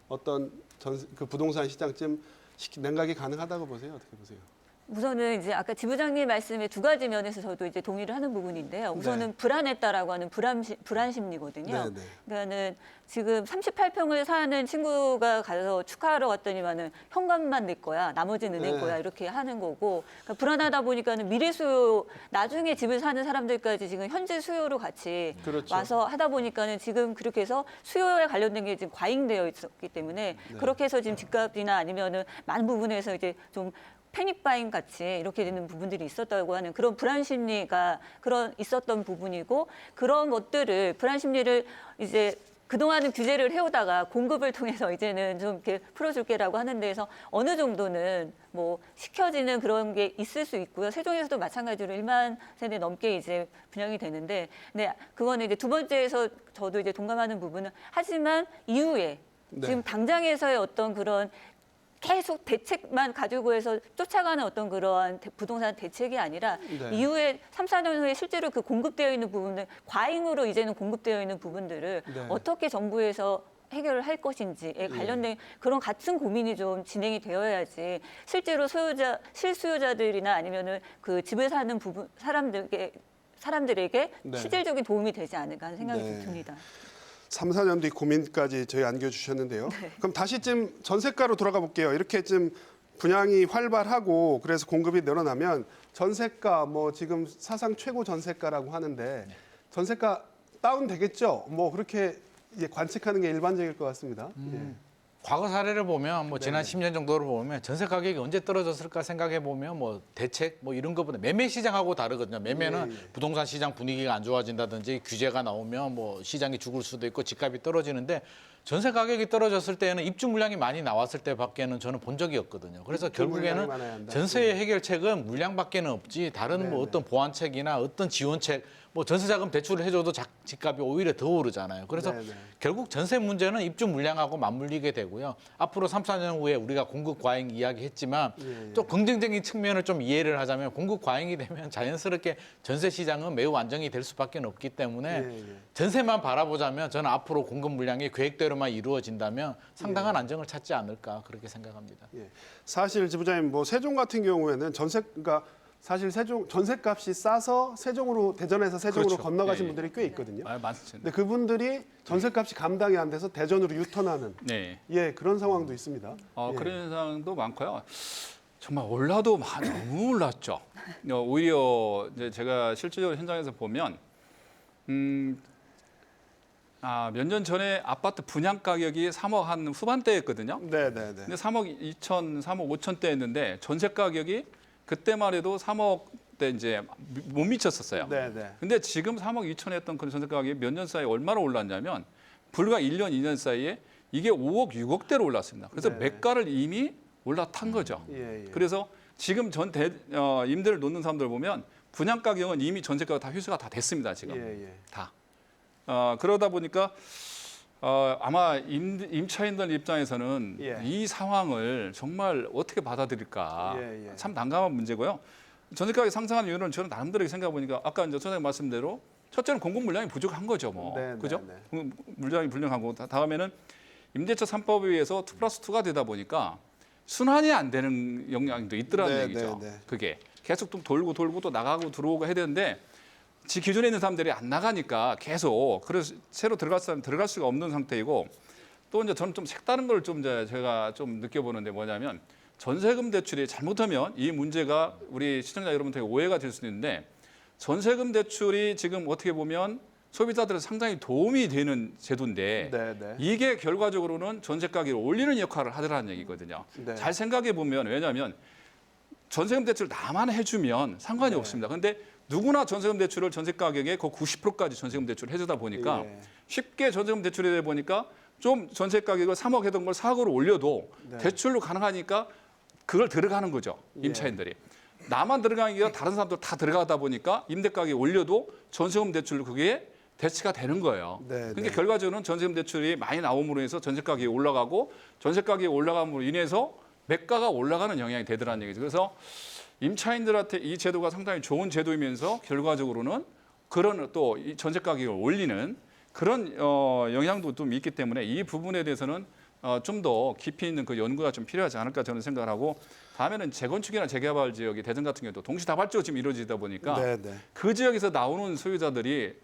어떤 그 부동산 시장쯤 냉각이 가능하다고 보세요? 어떻게 보세요? 우선은 이제 아까 지부장님 말씀에 두 가지 면에서 저도 이제 동의를 하는 부분인데요. 우선은 불안했다라고 하는 불안 심리거든요. 그러니까는 지금 38평을 사는 친구가 가서 축하하러 갔더니만은 현관만 낼 거야, 나머지는 낼 거야 이렇게 하는 거고, 그러니까 불안하다 보니까는 미래 수요, 나중에 집을 사는 사람들까지 지금 현재 수요로 같이 와서 하다 보니까는 지금 그렇게 해서 수요에 관련된 게 지금 과잉되어 있었기 때문에 그렇게 해서 지금 집값이나 아니면은 많은 부분에서 이제 좀 패닉바잉 같이 이렇게 되는 부분들이 있었다고 하는 그런 불안 심리가 있었던 부분이고, 그런 것들을 불안 심리를 이제 그동안은 규제를 해오다가 공급을 통해서 이제는 좀 이렇게 풀어줄게라고 하는 데에서 어느 정도는 뭐 시켜지는 그런 게 있을 수 있고요. 세종에서도 마찬가지로 1만 세대 넘게 이제 분양이 되는데, 네, 그거는 이제 두 번째에서 저도 이제 동감하는 부분은, 하지만 이후에 지금 당장에서의 어떤 그런 계속 대책만 가지고 해서 쫓아가는 어떤 그러한 부동산 대책이 아니라 이후에 3, 4년 후에 실제로 그 공급되어 있는 부분들, 과잉으로 이제는 공급되어 있는 부분들을 어떻게 정부에서 해결을 할 것인지에 관련된 그런 같은 고민이 좀 진행이 되어야지 실제로 실수요자들이나 아니면은 그 집을 사는 사람들에게 실질적인 도움이 되지 않을까 하는 생각이 좀 듭니다. 3, 4년 뒤 고민까지 저희 안겨주셨는데요. 그럼 다시 좀 전세가로 돌아가 볼게요. 이렇게 좀 분양이 활발하고 그래서 공급이 늘어나면 전세가 뭐 지금 사상 최고 전세가라고 하는데 전세가 다운 되겠죠? 뭐 그렇게 관측하는 게 일반적일 것 같습니다. 과거 사례를 보면 뭐 지난 10년 정도를 보면 전세 가격이 언제 떨어졌을까 생각해 보면 뭐 대책 뭐 이런 것보다 매매 시장하고 다르거든요. 매매는 부동산 시장 분위기가 안 좋아진다든지 규제가 나오면 뭐 시장이 죽을 수도 있고 집값이 떨어지는데, 전세 가격이 떨어졌을 때는 입주 물량이 많이 나왔을 때밖에는 저는 본 적이 없거든요. 그래서 결국에는 전세의 해결책은 물량밖에는 없지, 다른 뭐 어떤 보완책이나 어떤 지원책, 뭐 전세자금 대출을 해줘도 집값이 오히려 더 오르잖아요. 그래서 결국 전세 문제는 입주 물량하고 맞물리게 되고요. 앞으로 3, 4년 후에 우리가 공급 과잉 이야기했지만 또 긍정적인 측면을 좀 이해를 하자면, 공급 과잉이 되면 자연스럽게 전세 시장은 매우 안정이 될 수밖에 없기 때문에 전세만 바라보자면 저는 앞으로 공급 물량이 계획대로 제도로만 이루어진다면 상당한 안정을 찾지 않을까 그렇게 생각합니다. 예. 사실 지부장님 뭐 세종 같은 경우에는 그러니까 사실 전셋값이 싸서 대전에서 세종으로 그렇죠. 건너가신 예, 예. 분들이 꽤 있거든요. 많습니다. 근데 그분들이 전셋값이 감당이 안 돼서 대전으로 유턴하는 네. 그런 상황도 있습니다. 예. 그런 현상도 많고요. 정말 올라도 너무 올랐죠. 오히려 이제 제가 실질적으로 현장에서 보면 몇 년 전에 아파트 분양 가격이 3억 한 후반대였거든요. 네. 근데 3억 2천, 3억 5천대였는데 전세 가격이 그때만 해도 3억대 이제 못 미쳤었어요. 네. 근데 지금 3억 2천이었던 그런 전세 가격이 몇 년 사이에 얼마나 올랐냐면 불과 1년, 2년 사이에 이게 5억, 6억대로 올랐습니다. 그래서 네. 매가를 이미 올라탄 거죠. 예. 그래서 지금 임대를 놓는 사람들 보면 분양 가격은 이미 전세가가 다 휴수가 다 됐습니다. 지금 예. 다. 그러다 보니까 아마 임차인들 입장에서는 예. 이 상황을 정말 어떻게 받아들일까 예. 참 난감한 문제고요. 전세가격이 상승하는 이유는 저는 나름대로 생각해 보니까 아까 이제 선생님 말씀대로 첫째는 공급 물량이 부족한 거죠, 뭐. 네, 그죠? 네. 공급 물량이 불량하고 다음에는 임대차 3법에 의해서 2+2가 되다 보니까 순환이 안 되는 영향도 있더라는 네, 얘기죠. 네. 그게 계속 또 돌고 또 나가고 들어오고 해야 되는데 기존에 있는 사람들이 안 나가니까 계속 그래서 새로 들어갈 사람 들어갈 수가 없는 상태이고 또 이제 저는 좀 색다른 걸 좀 제가 좀 느껴보는데 뭐냐면 전세금 대출이 잘못하면 이 문제가 우리 시청자 여러분들에게 오해가 될 수 있는데 전세금 대출이 지금 어떻게 보면 소비자들은 상당히 도움이 되는 제도인데 네. 이게 결과적으로는 전세 가격을 올리는 역할을 하더라는 얘기거든요. 네. 잘 생각해 보면 왜냐하면 전세금 대출 나만 해주면 상관이 네. 없습니다. 근데 누구나 전세금 대출을 전세 가격의 그 90%까지 전세금 대출을 해주다 보니까 예. 쉽게 전세금 대출이 되다 보니까 좀 전세 가격을 3억 했던 걸 4억으로 올려도 네. 대출로 가능하니까 그걸 들어가는 거죠. 임차인들이. 나만 들어가는 게 아니라 다른 사람도 다 들어가다 보니까 임대 가격이 올려도 전세금 대출로 그게 대치가 되는 거예요. 네, 그러니까 네. 결과적으로는 전세금 대출이 많이 나옴으로 해서 전세 가격이 올라가고 전세 가격이 올라감으로 인해서 매가가 올라가는 영향이 되더라는 얘기죠. 그래서 임차인들한테 이 제도가 상당히 좋은 제도이면서 결과적으로는 그런 또 이 전세 가격을 올리는 그런 영향도 좀 있기 때문에 이 부분에 대해서는 좀 더 깊이 있는 그 연구가 좀 필요하지 않을까 저는 생각을 하고 다음에는 재건축이나 재개발 지역이 대전 같은 경우도 동시다발적으로 지금 이루어지다 보니까 네. 그 지역에서 나오는 소유자들이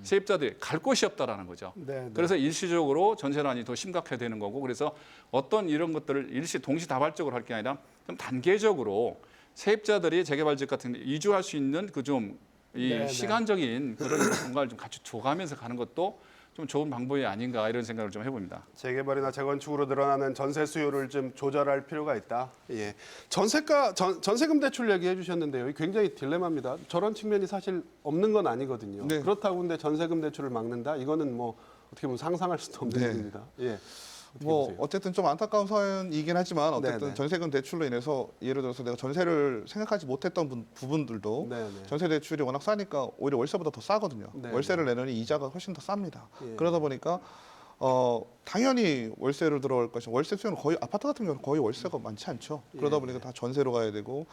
세입자들이 갈 곳이 없다라는 거죠. 네. 그래서 일시적으로 전세난이 더 심각해야 되는 거고 그래서 어떤 이런 것들을 동시다발적으로 할 게 아니라 좀 단계적으로 세입자들이 재개발 지역 같은 데 이주할 수 있는 그 좀 이 네. 시간적인 그런 공간을 좀 같이 줘가면서 가는 것도 좀 좋은 방법이 아닌가 이런 생각을 좀 해봅니다. 재개발이나 재건축으로 늘어나는 전세 수요를 좀 조절할 필요가 있다. 예. 전세금 대출 얘기해 주셨는데요. 굉장히 딜레마입니다. 저런 측면이 사실 없는 건 아니거든요. 네. 그렇다고 근데 전세금 대출을 막는다? 이거는 뭐 어떻게 보면 상상할 수도 없는 네. 일입니다. 예. 어떻게 뭐 보세요? 어쨌든 좀 안타까운 사연이긴 하지만 어쨌든 네네. 전세금 대출로 인해서 예를 들어서 내가 전세를 생각하지 못했던 부분들도 네네. 전세 대출이 워낙 싸니까 오히려 월세보다 더 싸거든요. 네네. 월세를 내느니 이자가 훨씬 더 쌉니다. 예. 그러다 보니까 당연히 월세로 들어갈 것이 월세 수요는 거의 아파트 같은 경우는 거의 월세가 많지 않죠. 그러다 예. 보니까 다 전세로 가야 되고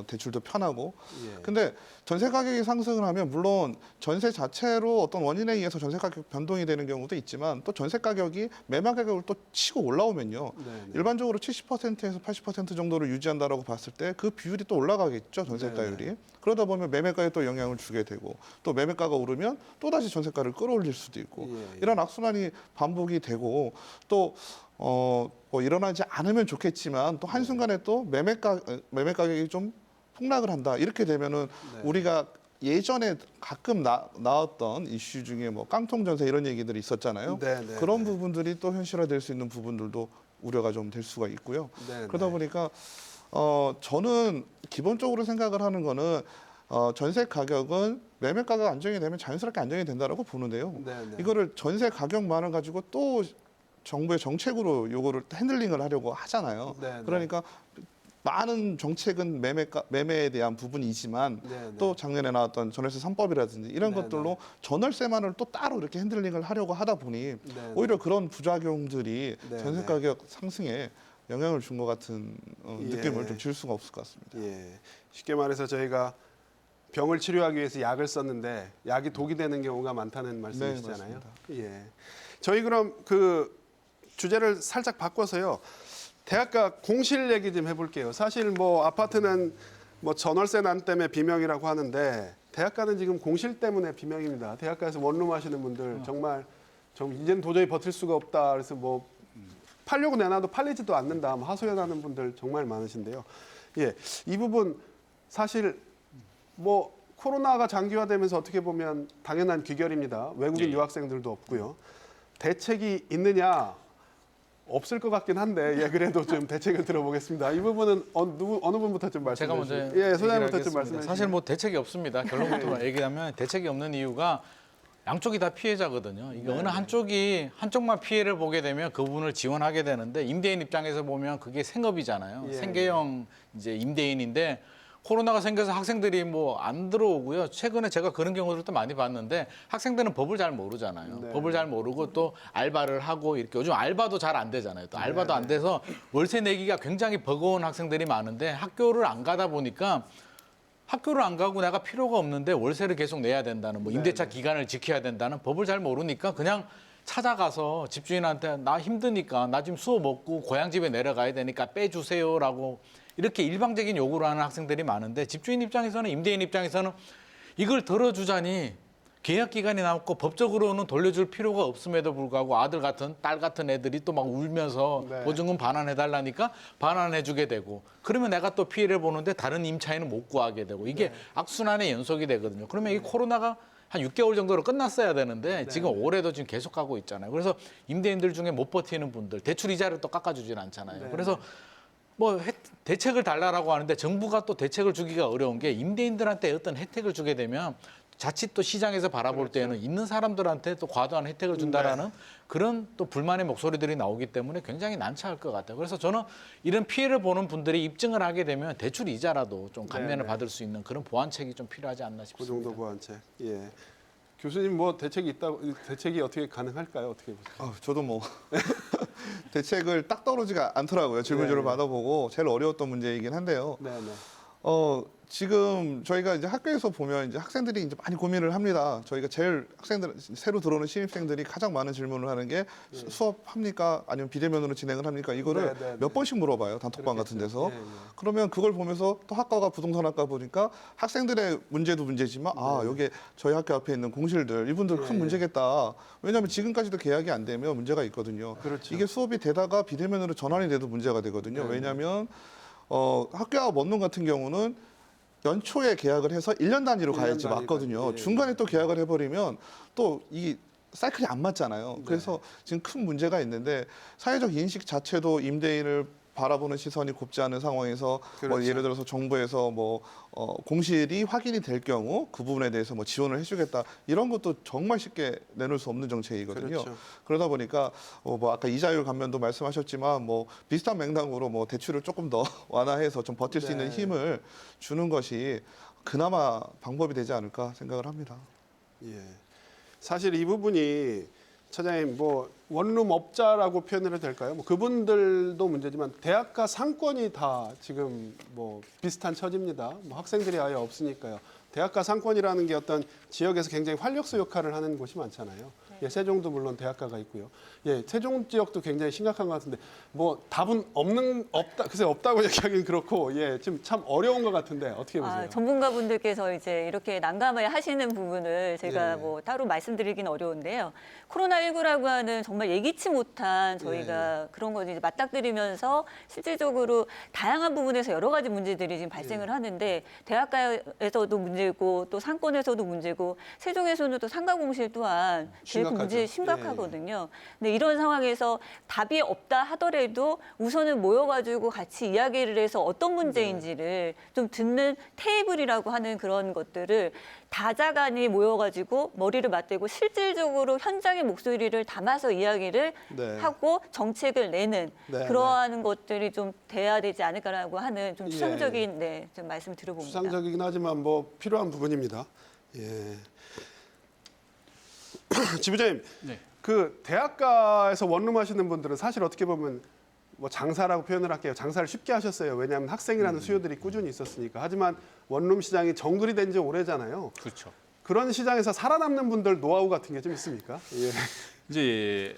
대출도 편하고. 예. 근데 전세 가격이 상승을 하면 물론 전세 자체로 어떤 원인에 의해서 전세 가격 변동이 되는 경우도 있지만 또 전세 가격이 매매 가격을 또 치고 올라오면요. 네네. 일반적으로 70%에서 80% 정도를 유지한다라고 봤을 때 그 비율이 또 올라가겠죠, 전세가율이. 네네. 그러다 보면 매매가에 또 영향을 주게 되고 또 매매가가 오르면 또 다시 전세가를 끌어올릴 수도 있고 예. 이런 악순환이 반복이 되고 또 뭐 일어나지 않으면 좋겠지만 또 한순간에 또 매매 가격이 좀 폭락을 한다. 이렇게 되면은 네. 우리가 예전에 가끔 나왔던 이슈 중에 뭐 깡통 전세 이런 얘기들이 있었잖아요. 네네. 그런 부분들이 또 현실화될 수 있는 부분들도 우려가 좀 될 수가 있고요. 네네. 그러다 보니까 저는 기본적으로 생각을 하는 거는 전세 가격은 매매 가격 안정이 되면 자연스럽게 안정이 된다라고 보는데요. 네네. 이거를 전세 가격만을 가지고 또 정부의 정책으로 요거를 핸들링을 하려고 하잖아요. 네네. 그러니까 많은 정책은 매매에 대한 부분이지만 네네. 또 작년에 나왔던 전월세 3법이라든지 이런 네네. 것들로 전월세만을 또 따로 이렇게 핸들링을 하려고 하다 보니 네네. 오히려 그런 부작용들이 네네. 전세 가격 상승에 영향을 준 것 같은 예. 느낌을 좀 줄 수가 없을 것 같습니다. 예. 쉽게 말해서 저희가 병을 치료하기 위해서 약을 썼는데 약이 독이 되는 경우가 많다는 말씀이시잖아요. 맞습니다. 예. 저희 그럼 그 주제를 살짝 바꿔서요. 대학가 공실 얘기 좀 해볼게요. 사실 뭐 아파트는 뭐 전월세 난 때문에 비명이라고 하는데 대학가는 지금 공실 때문에 비명입니다. 대학가에서 원룸 하시는 분들 정말 이제는 도저히 버틸 수가 없다. 그래서 뭐 팔려고 내놔도 팔리지도 않는다. 뭐 하소연하는 분들 정말 많으신데요. 예, 이 부분 사실 뭐 코로나가 장기화되면서 어떻게 보면 당연한 귀결입니다. 외국인 네. 유학생들도 없고요. 대책이 있느냐? 없을 것 같긴 한데 예, 그래도 좀 대책을 들어보겠습니다. 이 부분은 어느 분부터 좀 말씀해 제가 먼저 주시죠. 예, 소장님부터 좀 얘기를 말씀해 하겠습니다. 주시죠. 사실 뭐 대책이 없습니다. 결론부터 얘기하면 대책이 없는 이유가 양쪽이 다 피해자거든요. 이게 어느 한쪽만 피해를 보게 되면 그 부분을 지원하게 되는데 임대인 입장에서 보면 그게 생업이잖아요. 예. 생계형 이제 임대인인데 코로나가 생겨서 학생들이 뭐 안 들어오고요. 최근에 제가 그런 경우들도 많이 봤는데 학생들은 법을 잘 모르잖아요. 네. 법을 잘 모르고 또 알바를 하고 이렇게 요즘 알바도 잘 안 되잖아요. 또 알바도 안 돼서 월세 내기가 굉장히 버거운 학생들이 많은데 학교를 안 가다 보니까 학교를 안 가고 내가 필요가 없는데 월세를 계속 내야 된다는 뭐 임대차 기간을 지켜야 된다는 법을 잘 모르니까 그냥 찾아가서 집주인한테 나 힘드니까 나 지금 수업 없고 고향 집에 내려가야 되니까 빼주세요라고 이렇게 일방적인 요구를 하는 학생들이 많은데 집주인 입장에서는 임대인 입장에서는 이걸 들어주자니 계약 기간이 남고 법적으로는 돌려줄 필요가 없음에도 불구하고 아들 같은 딸 같은 애들이 또 막 울면서 네. 보증금 반환해달라니까 반환해주게 되고 그러면 내가 또 피해를 보는데 다른 임차인은 못 구하게 되고 이게 악순환의 연속이 되거든요. 그러면 이 코로나가 한 6개월 정도로 끝났어야 되는데 지금 올해도 지금 계속 가고 있잖아요. 그래서 임대인들 중에 못 버티는 분들 대출 이자를 또 깎아주진 않잖아요. 그래서 뭐 대책을 달라라고 하는데 정부가 또 대책을 주기가 어려운 게 임대인들한테 어떤 혜택을 주게 되면 자칫 또 시장에서 바라볼 때는 있는 사람들한테 또 과도한 혜택을 준다라는 그런 또 불만의 목소리들이 나오기 때문에 굉장히 난처할 것 같아요. 그래서 저는 이런 피해를 보는 분들이 입증을 하게 되면 대출 이자라도 좀 감면을 받을 수 있는 그런 보완책이 좀 필요하지 않나 그 싶습니다. 정도 보완책. 예. 교수님 뭐 대책이 어떻게 가능할까요? 어떻게 보세요? 저도 뭐 대책을 딱 떠오르지가 않더라고요. 질문지를 네. 받아보고 제일 어려웠던 문제이긴 한데요. 네, 네. 지금 저희가 이제 학교에서 보면 이제 학생들이 이제 많이 고민을 합니다. 저희가 제일 새로 들어오는 신입생들이 가장 많은 질문을 하는 게 수업합니까? 아니면 비대면으로 진행을 합니까? 이거를 네, 네, 몇 네. 번씩 물어봐요. 단톡방 같은 데서. 예, 예. 그러면 그걸 보면서 또 학과가 부동산학과 보니까 학생들의 문제도 문제지만 여기 저희 학교 앞에 있는 공실들 이분들 큰 예. 문제겠다. 왜냐하면 지금까지도 계약이 안 되면 문제가 있거든요. 그렇죠. 이게 수업이 되다가 비대면으로 전환이 돼도 문제가 되거든요. 네. 왜냐하면 학교와 원룸 같은 경우는 연초에 계약을 해서 1년 단위로 1년 가야지 단위가, 맞거든요. 예, 중간에 또 계약을 해버리면 또 이 사이클이 안 맞잖아요. 그래서 지금 큰 문제가 있는데 사회적 인식 자체도 임대인을 바라보는 시선이 곱지 않은 상황에서 뭐 그렇죠. 예를 들어서 정부에서 뭐 공실이 확인이 될 경우 그 부분에 대해서 뭐 지원을 해주겠다 이런 것도 정말 쉽게 내놓을 수 없는 정책이거든요. 그렇죠. 그러다 보니까 뭐 아까 이자율 감면도 말씀하셨지만 뭐 비슷한 맥락으로 뭐 대출을 조금 더 완화해서 좀 버틸 수 있는 네. 힘을 주는 것이 그나마 방법이 되지 않을까 생각을 합니다. 예. 사실 이 부분이 차장님 뭐 원룸 업자라고 표현을 해도 될까요? 뭐 그분들도 문제지만 대학가 상권이 다 지금 뭐 비슷한 처지입니다. 뭐 학생들이 아예 없으니까요. 대학가 상권이라는 게 어떤 지역에서 굉장히 활력소 역할을 하는 곳이 많잖아요. 예, 세종도 물론 대학가가 있고요. 예, 세종 지역도 굉장히 심각한 것 같은데 뭐 답은 없다. 글쎄 없다고 얘기하기는 그렇고 예, 지금 참 어려운 것 같은데 어떻게 보세요? 전문가분들께서 이제 이렇게 난감해 하시는 부분을 제가 네. 뭐 따로 말씀드리기는 어려운데요. 코로나19라고 하는 정말 예기치 못한 저희가 그런 거 이제 맞닥뜨리면서 실질적으로 다양한 부분에서 여러 가지 문제들이 지금 발생을 하는데 대학가에서도 문제고 또 상권에서도 문제고 세종에서는 또 상가공실 또한 제일 그 심각하죠. 문제 심각하거든요. 근데 이런 상황에서 답이 없다 하더라도 우선은 모여가지고 같이 이야기를 해서 어떤 문제인지를 좀 듣는 테이블이라고 하는 그런 것들을 다자간이 모여가지고 머리를 맞대고 실질적으로 현장의 목소리를 담아서 이야기를 네. 하고 정책을 내는 네, 그러한 것들이 좀 돼야 되지 않을까라고 하는 좀 예. 추상적인 좀 말씀을 드려봅니다. 수상적이긴 하지만 뭐 필요한 부분입니다. 예. 지부장님, 네. 그 대학가에서 원룸 하시는 분들은 사실 어떻게 보면 뭐 장사라고 표현을 할게요. 장사를 쉽게 하셨어요. 왜냐하면 학생이라는 수요들이 꾸준히 있었으니까. 하지만 원룸 시장이 정글이 된 지 오래잖아요. 그렇죠. 그런 시장에서 살아남는 분들 노하우 같은 게 좀 있습니까? 예. 이제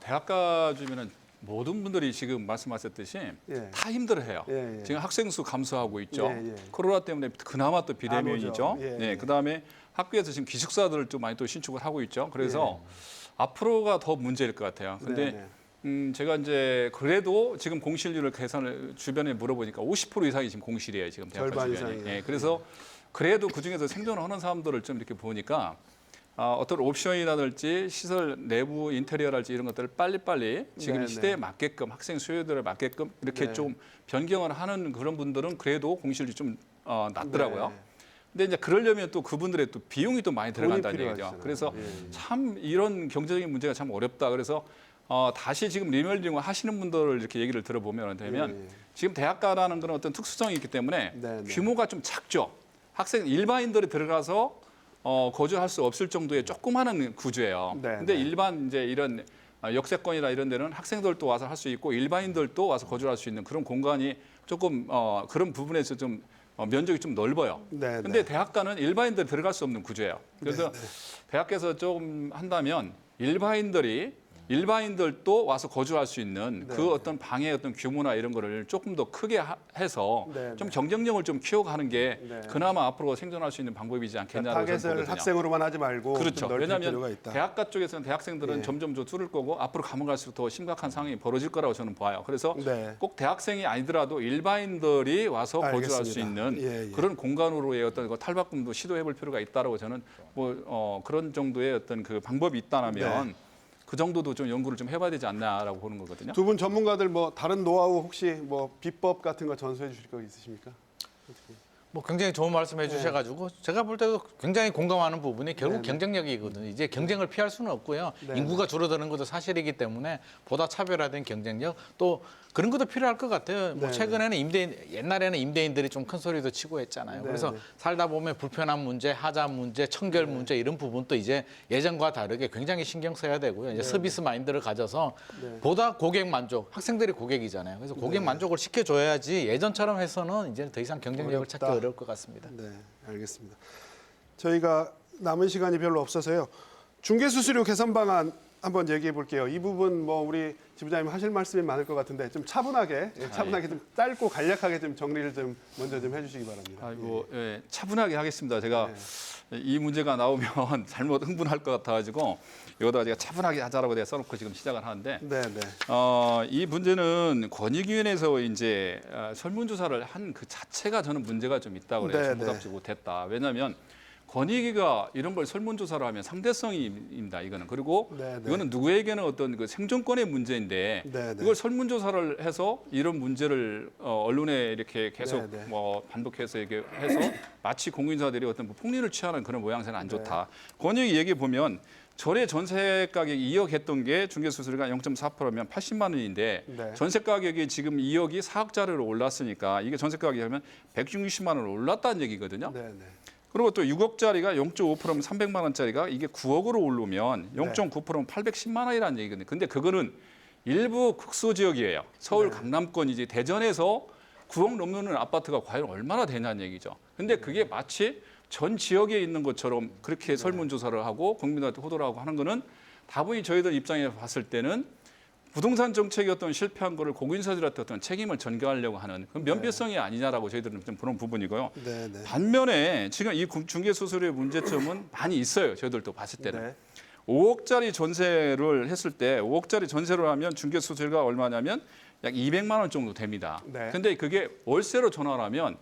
대학가 주면은 모든 분들이 지금 말씀하셨듯이 예. 다 힘들어해요. 예, 예. 지금 학생 수 감소하고 있죠. 예, 예. 코로나 때문에 그나마 또 비대면이죠. 아, 예, 네, 예. 그다음에 학교에서 지금 기숙사들을 좀 많이 또 신축을 하고 있죠. 그래서 앞으로가 더 문제일 것 같아요. 근데 네, 네. 제가 이제 그래도 지금 공실률을 계산을 주변에 물어보니까 50% 이상이 지금 공실이에요. 지금 대학가 절반 주변이. 이상이요. 예, 그래서 그래도 그 중에서 생존을 하는 사람들을 좀 이렇게 보니까 어떤 옵션이라든지 시설 내부 인테리어랄지 이런 것들을 빨리빨리 지금 네, 시대에 네. 맞게끔 학생 수요들에 맞게끔 이렇게 네. 좀 변경을 하는 그런 분들은 그래도 공실률이 좀 낮더라고요. 네. 근데 이제 그러려면 또 그분들의 또 비용이 또 많이 돈이 들어간다는 얘기죠. 필요하시잖아요. 그래서 예. 참 이런 경제적인 문제가 참 어렵다. 그래서 다시 지금 리모델링을 하시는 분들을 이렇게 얘기를 들어보면 되면 예, 예. 지금 대학가라는 그런 어떤 특수성이 있기 때문에 네, 네. 규모가 좀 작죠. 학생 일반인들이 들어가서 거주할 수 없을 정도의 조그마한 구조예요. 네, 근데 네. 일반 이제 이런 역세권이나 이런 데는 학생들도 와서 할 수 있고 일반인들도 와서 거주할 수 있는 그런 공간이 조금 그런 부분에서 좀 면적이 좀 넓어요. 네, 근데 네. 대학가는 일반인들이 들어갈 수 없는 구조예요. 그래서 대학에서 좀 한다면 일반인들도 와서 거주할 수 있는 그 어떤 방의 어떤 규모나 이런 거를 조금 더 크게 해서 네, 좀 네. 경쟁력을 좀 키워가는 게 네. 그나마 앞으로 생존할 수 있는 방법이지 않겠냐고 저는 타겟을 보거든요. 학생으로만 하지 말고 그렇죠. 좀 넓힐 필요가 왜냐하면 있다. 대학가 쪽에서는 대학생들은 예. 점점 더 줄을 거고 앞으로 가면 갈수록 더 심각한 상황이 벌어질 거라고 저는 봐요. 그래서 네. 꼭 대학생이 아니더라도 일반인들이 와서 거주할 수 알겠습니다. 있는 예, 예. 그런 공간으로의 어떤 그 탈바꿈도 시도해볼 필요가 있다라고 저는 그런 정도의 어떤 그 방법이 있다면 그 정도도 좀 연구를 좀 해봐야 되지 않나라고 보는 거거든요. 두 분 전문가들 뭐 다른 노하우 혹시 뭐 비법 같은 거 전수해 주실 거 있으십니까? 뭐 굉장히 좋은 말씀해 주셔가지고 제가 볼 때도 굉장히 공감하는 부분이 결국 네네. 경쟁력이거든요. 이제 경쟁을 피할 수는 없고요. 네네. 인구가 줄어드는 것도 사실이기 때문에 보다 차별화된 경쟁력 또 그런 것도 필요할 것 같아요. 뭐 네네. 최근에는 옛날에는 임대인들이 좀 큰 소리도 치고 했잖아요. 그래서 네네. 살다 보면 불편한 문제, 하자 문제, 청결 문제 이런 부분도 이제 예전과 다르게 굉장히 신경 써야 되고요. 이제 서비스 마인드를 가져서 네. 보다 고객 만족, 학생들이 고객이잖아요. 그래서 고객 만족을 시켜줘야지 예전처럼 해서는 이제 더 이상 경쟁력을 찾기 어렵다. 어려울 것 같습니다. 네, 알겠습니다. 저희가 남은 시간이 별로 없어서요. 중개수수료 개선 방안 한번 얘기해 볼게요. 이 부분 뭐 우리 지부장님 하실 말씀이 많을 것 같은데 좀 차분하게 좀 짧고 간략하게 좀 정리를 좀 먼저 좀 해주시기 바랍니다. 아이고, 예, 차분하게 하겠습니다. 제가 이 문제가 나오면 잘못 흥분할 것 같아가지고 이거다가 제가 차분하게 하자라고 내가 써놓고 지금 시작을 하는데 네, 네. 이 문제는 권익위원회에서 이제 설문조사를 한 그 자체가 저는 문제가 좀 있다고 그래요. 네, 정보답지 못했다. 왜냐하면 권익위가 이런 걸 설문조사를 하면 상대성입니다. 이거는 그리고 네, 네. 이거는 누구에게는 어떤 그 생존권의 문제인데 네, 네. 이걸 설문조사를 해서 이런 문제를 언론에 이렇게 계속 네, 네. 뭐 반복해서 이렇게 해서 마치 공인사들이 어떤 뭐 폭리를 취하는 그런 모양새는 안 좋다. 네. 권익위 얘기 보면 절의 전세 가격이 2억 했던 게 중개수수료가 0.4%면 80만 원인데 네. 전세 가격이 지금 2억이 4억짜리로 올랐으니까 이게 전세 가격이 하면 160만 원 올랐다는 얘기거든요. 네, 네. 그리고 또 6억짜리가 0.5%면 300만 원짜리가 이게 9억으로 오르면 0.9%면 810만 원이라는 얘기거든요. 근데 그거는 일부 극소 지역이에요. 서울 강남권이지 대전에서 9억 넘는 아파트가 과연 얼마나 되냐는 얘기죠. 근데 그게 마치 전 지역에 있는 것처럼 그렇게 설문조사를 하고 국민들한테 호도를 하고 하는 거는 다분히 저희들 입장에 봤을 때는 부동산 정책이 어떤 실패한 거를 공인사들한테 어떤 책임을 전가하려고 하는 그 면피성이 아니냐라고 저희들은 좀 보는 부분이고요. 네, 네. 반면에 지금 이 중개수수료의 문제점은 많이 있어요. 저희들도 봤을 때는. 네. 5억짜리 전세를 했을 때 5억짜리 전세로 하면 중개수수료가 얼마냐면 약 200만 원 정도 됩니다. 네. 근데 그게 월세로 전환하면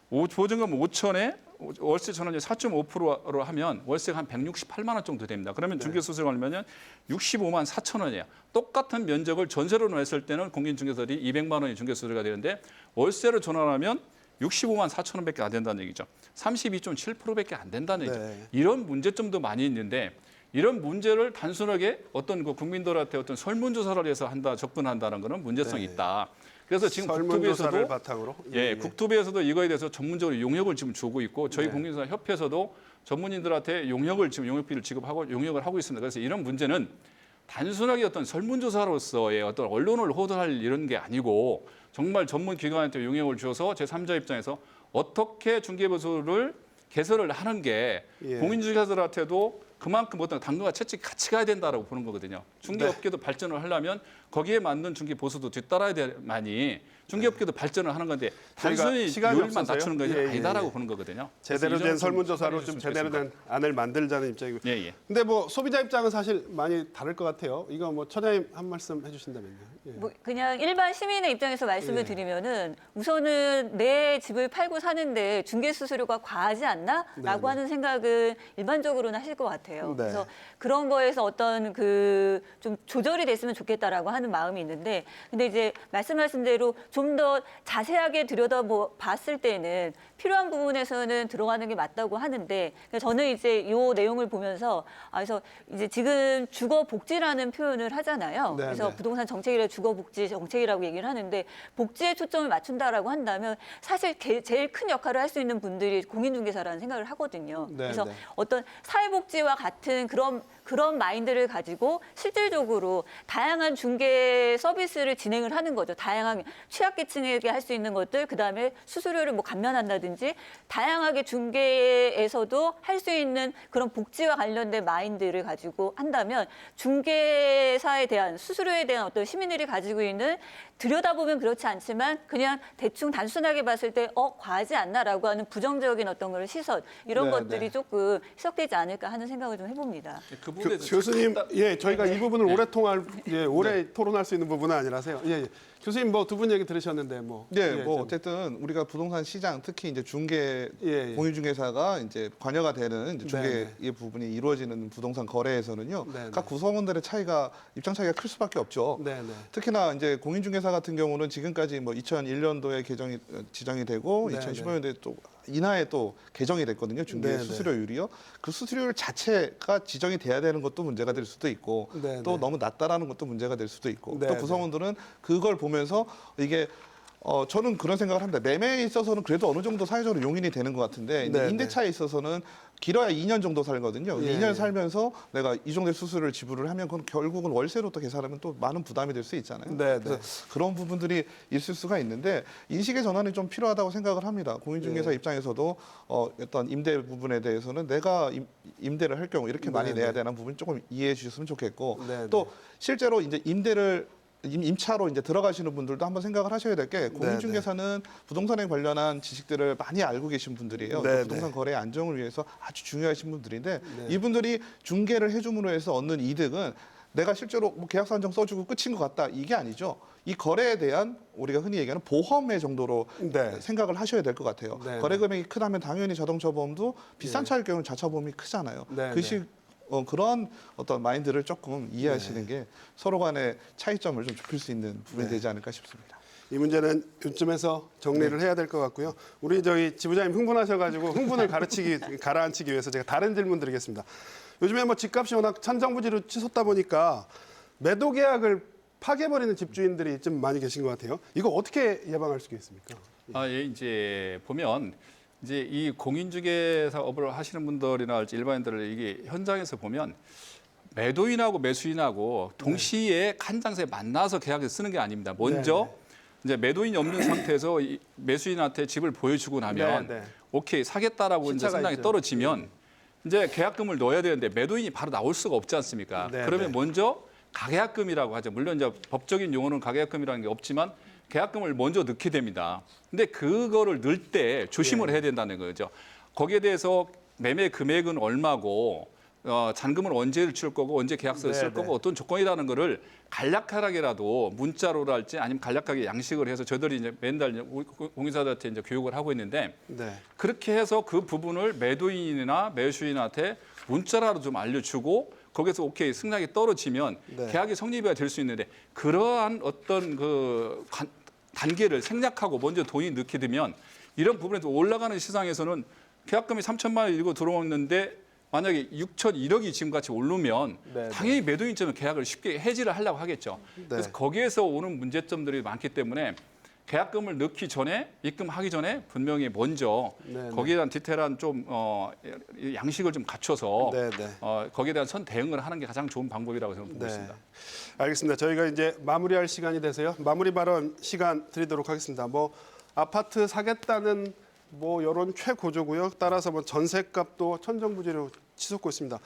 보증금 5천에 월세 전환율 4.5%로 하면 월세가 한 168만 원 정도 됩니다. 그러면 중개수수료가 얼마냐면 65만 4천 원이에요. 똑같은 면적을 전세로 냈을 때는 공인중개사들이 200만 원이 중개수수료가 되는데 월세로 전환하면 65만 4천 원밖에 안 된다는 얘기죠. 32.7%밖에 안 된다는 얘기죠. 네. 이런 문제점도 많이 있는데 이런 문제를 단순하게 어떤 그 국민들한테 어떤 설문조사를 해서 접근한다는 것은 문제성이 네. 있다. 그래서 지금 설문조사를 국토부에서도 바탕으로 국토부에서도 이거에 대해서 전문적으로 용역을 지금 주고 있고 저희 네. 공인중개사 협회에서도 전문인들한테 용역비를 지급하고 용역을 하고 있습니다. 그래서 이런 문제는 단순하게 어떤 설문조사로서의 어떤 언론을 호도할 이런 게 아니고 정말 전문 기관한테 용역을 주어서 제3자 입장에서 어떻게 중개보수를 개설을 하는 게 예. 공인중개사들한테도 그만큼 어떤 당근과 채찍이 같이 가야 된다라고 보는 거거든요. 중개업계도 발전을 하려면 거기에 맞는 중개 보수도 뒤따라야 될만이 중개업계도 발전을 하는 건데 단순히 시간이 요율만 없어서요? 낮추는 것이 예, 예, 아니다라고 예. 보는 거거든요. 제대로 그래서 이 된 점은 좀 설문조사로 참고해 좀 주셨으면 제대로 된 안을 만들자는 입장이고. 예, 예. 근데 뭐 소비자 입장은 사실 많이 다를 것 같아요. 이거 뭐 처장님 한 말씀 해주신다면요. 예. 뭐 그냥 일반 시민의 입장에서 말씀을 예. 드리면은 우선은 내 집을 팔고 사는데 중개 수수료가 과하지 않나라고 네, 네. 하는 생각은 일반적으로는 하실 것 같아요. 네. 그래서 그런 거에서 어떤 그 좀 조절이 됐으면 좋겠다라고 하는 마음이 있는데, 근데 이제 말씀하신 대로 좀 더 자세하게 들여다 봤을 때는 필요한 부분에서는 들어가는 게 맞다고 하는데, 저는 이제 이 내용을 보면서 그래서 이제 지금 주거복지라는 표현을 하잖아요. 네, 그래서 네. 부동산 정책이라 주거복지 정책이라고 얘기를 하는데, 복지에 초점을 맞춘다라고 한다면 사실 제일 큰 역할을 할 수 있는 분들이 공인중개사라는 생각을 하거든요. 네, 그래서 네. 어떤 사회복지와 같은 그런 마인드를 가지고 실질적으로 다양한 중개 서비스를 진행을 하는 거죠. 다양한 취약계층에게 할 수 있는 것들, 그다음에 수수료를 뭐 감면한다든지 다양하게 중개에서도 할 수 있는 그런 복지와 관련된 마인드를 가지고 한다면 중개사에 대한 수수료에 대한 어떤 시민들이 가지고 있는, 들여다보면 그렇지 않지만 그냥 대충 단순하게 봤을 때 과하지 않나라고 하는 부정적인 어떤 그런 시선, 이런 네, 것들이 네. 조금 희석되지 않을까 하는 생각을 좀 해봅니다. 그 부분에 대해서 교수님, 예, 저희가 네. 이 부분을 오래 토론할 수 있는 부분은 아니라서요. 예, 예. 교수님 뭐 두 분 얘기 들으셨는데 뭐. 네, 뭐 좀. 어쨌든 우리가 부동산 시장, 특히 이제 중개 예, 예. 공인중개사가 이제 관여가 되는 이제 네, 중개의 부분이 이루어지는 부동산 거래에서는요, 네, 네. 각 구성원들의 입장 차이가 클 수밖에 없죠. 네, 네. 특히나 이제 공인중개사 같은 경우는 지금까지 뭐 2001년도에 지정이 되고 네, 2015년도에 또 인하에 또 개정이 됐거든요. 중개 네, 네. 수수료율이요. 그 수수료율 자체가 지정이 돼야 되는 것도 문제가 될 수도 있고, 네, 또 네. 너무 낮다라는 것도 문제가 될 수도 있고, 네, 또 네. 구성원들은 그걸 보면서 이게 저는 그런 생각을 합니다. 매매에 있어서는 그래도 어느 정도 사회적으로 용인이 되는 것 같은데, 네, 임대차에 있어서는 길어야 2년 정도 살거든요. 예, 2년 예. 살면서 내가 이 정도의 수수료를 지불을 하면 그건 결국은 월세로 또 계산하면 또 많은 부담이 될 수 있잖아요. 네, 그래서 네. 그런 부분들이 있을 수가 있는데 인식의 전환이 좀 필요하다고 생각을 합니다. 공인중개사 네. 입장에서도 어떤 임대 부분에 대해서는 내가 임대를 할 경우 이렇게 많이 네, 내야 네. 되는 부분 조금 이해해 주셨으면 좋겠고, 네, 또 실제로 이제 임차로 이제 들어가시는 분들도 한번 생각을 하셔야 될 게, 공인중개사는 부동산에 관련한 지식들을 많이 알고 계신 분들이에요. 네, 부동산 네. 거래의 안정을 위해서 아주 중요하신 분들인데, 네. 이분들이 중개를 해줌으로 해서 얻는 이득은 내가 실제로 뭐 계약서 한 장 써주고 끝인 것 같다, 이게 아니죠. 이 거래에 대한 우리가 흔히 얘기하는 보험의 정도로 네. 생각을 하셔야 될 것 같아요. 네, 거래 네. 금액이 크다면 당연히 자동차 보험도 비싼 네. 차일 경우는 자차 보험이 크잖아요. 네, 그런 어떤 마인드를 조금 이해하시는 네. 게 서로 간의 차이점을 좀 좁힐 수 있는 부분이 되지 않을까 싶습니다. 이 문제는 이쯤에서 정리를 해야 될 것 같고요. 우리 지부장님 흥분하셔가지고 흥분을 가라앉히기 위해서 제가 다른 질문 드리겠습니다. 요즘에 뭐 집값이 워낙 천정부지로 치솟다 보니까 매도 계약을 파괴버리는 집주인들이 좀 많이 계신 것 같아요. 이거 어떻게 예방할 수 있습니까? 예, 이제 보면 이제 이 공인중개사업을 하시는 분들이나 일반인들을 이게 현장에서 보면 매도인하고 매수인하고 동시에 한 장소에 만나서 계약을 쓰는 게 아닙니다. 먼저 이제 매도인이 없는 상태에서 이 매수인한테 집을 보여주고 나면 네, 네. 오케이 사겠다라고 이제 시차가 상당히 있죠. 떨어지면 이제 계약금을 넣어야 되는데 매도인이 바로 나올 수가 없지 않습니까? 네, 그러면 네. 먼저 가계약금이라고 하죠. 물론 이제 법적인 용어는 가계약금이라는 게 없지만 계약금을 먼저 넣게 됩니다. 근데 그거를 넣을 때 조심을 해야 된다는 거죠. 거기에 대해서 매매 금액은 얼마고 잔금은 언제 줄 거고 언제 계약서를 쓸 네, 거고 네. 어떤 조건이라는 거를 간략하게라도 문자로랄지 아니면 간략하게 양식을 해서 저희들이 이제 맨날 공인사들한테 이제 교육을 하고 있는데 네. 그렇게 해서 그 부분을 매도인이나 매수인한테 문자라도 좀 알려주고 거기서 오케이 승낙이 떨어지면 네. 계약이 성립이 될 수 있는데 그러한 어떤 단계를 생략하고 먼저 돈이 넣게 되면 이런 부분에서 올라가는 시장에서는 계약금이 3천만 원 이고 들어오는데 만약에 6,100억이 지금같이 오르면 네, 당연히 매도인처럼 계약을 쉽게 해지를 하려고 하겠죠. 네. 그래서 거기에서 오는 문제점들이 많기 때문에 계약금을 넣기 전에 입금하기 전에 분명히 먼저 네, 거기에 대한 디테일한 좀 양식을 좀 갖춰서 네, 네. 거기에 대한 선 대응을 하는 게 가장 좋은 방법이라고 저는 보고 있습니다. 알겠습니다. 저희가 이제 마무리할 시간이 돼서요. 마무리 발언 시간 드리도록 하겠습니다. 뭐 아파트 사겠다는 뭐 이런 최고조고요. 따라서 뭐 전세값도 천정부지로 치솟고 있습니다.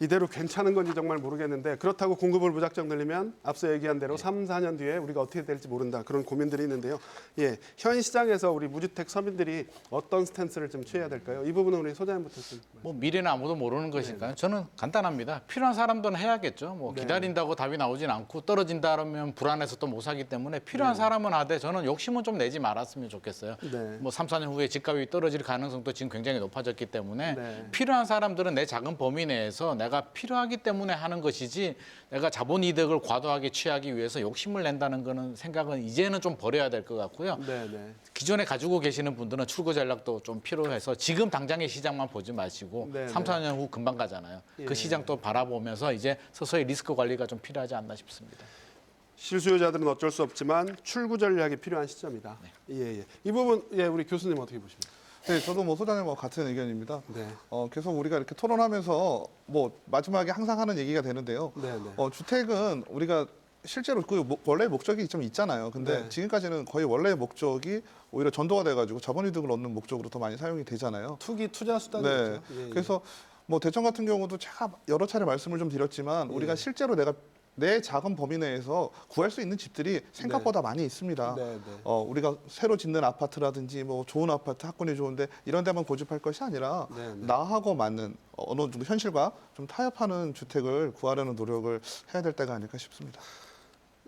이대로 괜찮은 건지 정말 모르겠는데 그렇다고 공급을 무작정 늘리면 앞서 얘기한 대로 3, 4년 뒤에 우리가 어떻게 될지 모른다. 그런 고민들이 있는데요. 예, 현 시장에서 우리 무주택 서민들이 어떤 스탠스를 좀 취해야 될까요? 이 부분은 우리 소장님부터 좀. 뭐 미래는 아무도 모르는 것이니까요. 저는 간단합니다. 필요한 사람들은 해야겠죠. 뭐 네. 기다린다고 답이 나오진 않고 떨어진다 그러면 불안해서 또 못 사기 때문에 필요한 사람은 하되 저는 욕심은 좀 내지 말았으면 좋겠어요. 네. 뭐 3, 4년 후에 집값이 떨어질 가능성도 지금 굉장히 높아졌기 때문에 네. 필요한 사람들은 내 작은 범위 내에서 내가 필요하기 때문에 하는 것이지 내가 자본 이득을 과도하게 취하기 위해서 욕심을 낸다는 거는 생각은 이제는 좀 버려야 될 것 같고요. 네, 네. 기존에 가지고 계시는 분들은 출구 전략도 좀 필요해서 지금 당장의 시장만 보지 마시고 네, 3, 네. 4년 후 금방 가잖아요. 예. 그 시장 또 바라보면서 이제 서서히 리스크 관리가 좀 필요하지 않나 싶습니다. 실수요자들은 어쩔 수 없지만 출구 전략이 필요한 시점이다. 예, 예. 이 부분 예, 우리 교수님 어떻게 보십니까? 네, 저도 뭐 소장님과 같은 의견입니다. 네. 계속 우리가 이렇게 토론하면서 뭐 마지막에 항상 하는 얘기가 되는데요. 네, 네. 주택은 우리가 실제로 그 원래 목적이 좀 있잖아요. 근데 네. 지금까지는 거의 원래 목적이 오히려 전도가 돼가지고 자본이득을 얻는 목적으로 더 많이 사용이 되잖아요. 투기 투자 수단이죠. 네. 예, 예. 그래서 뭐 대전 같은 경우도 제가 여러 차례 말씀을 좀 드렸지만 우리가 예. 실제로 내가 내 작은 범위 내에서 구할 수 있는 집들이 생각보다 많이 있습니다. 네, 네. 우리가 새로 짓는 아파트라든지 뭐 좋은 아파트, 학군이 좋은데 이런 데만 고집할 것이 아니라 네, 네. 나하고 맞는 어느 정도 현실과 좀 타협하는 주택을 구하려는 노력을 해야 될 때가 아닐까 싶습니다.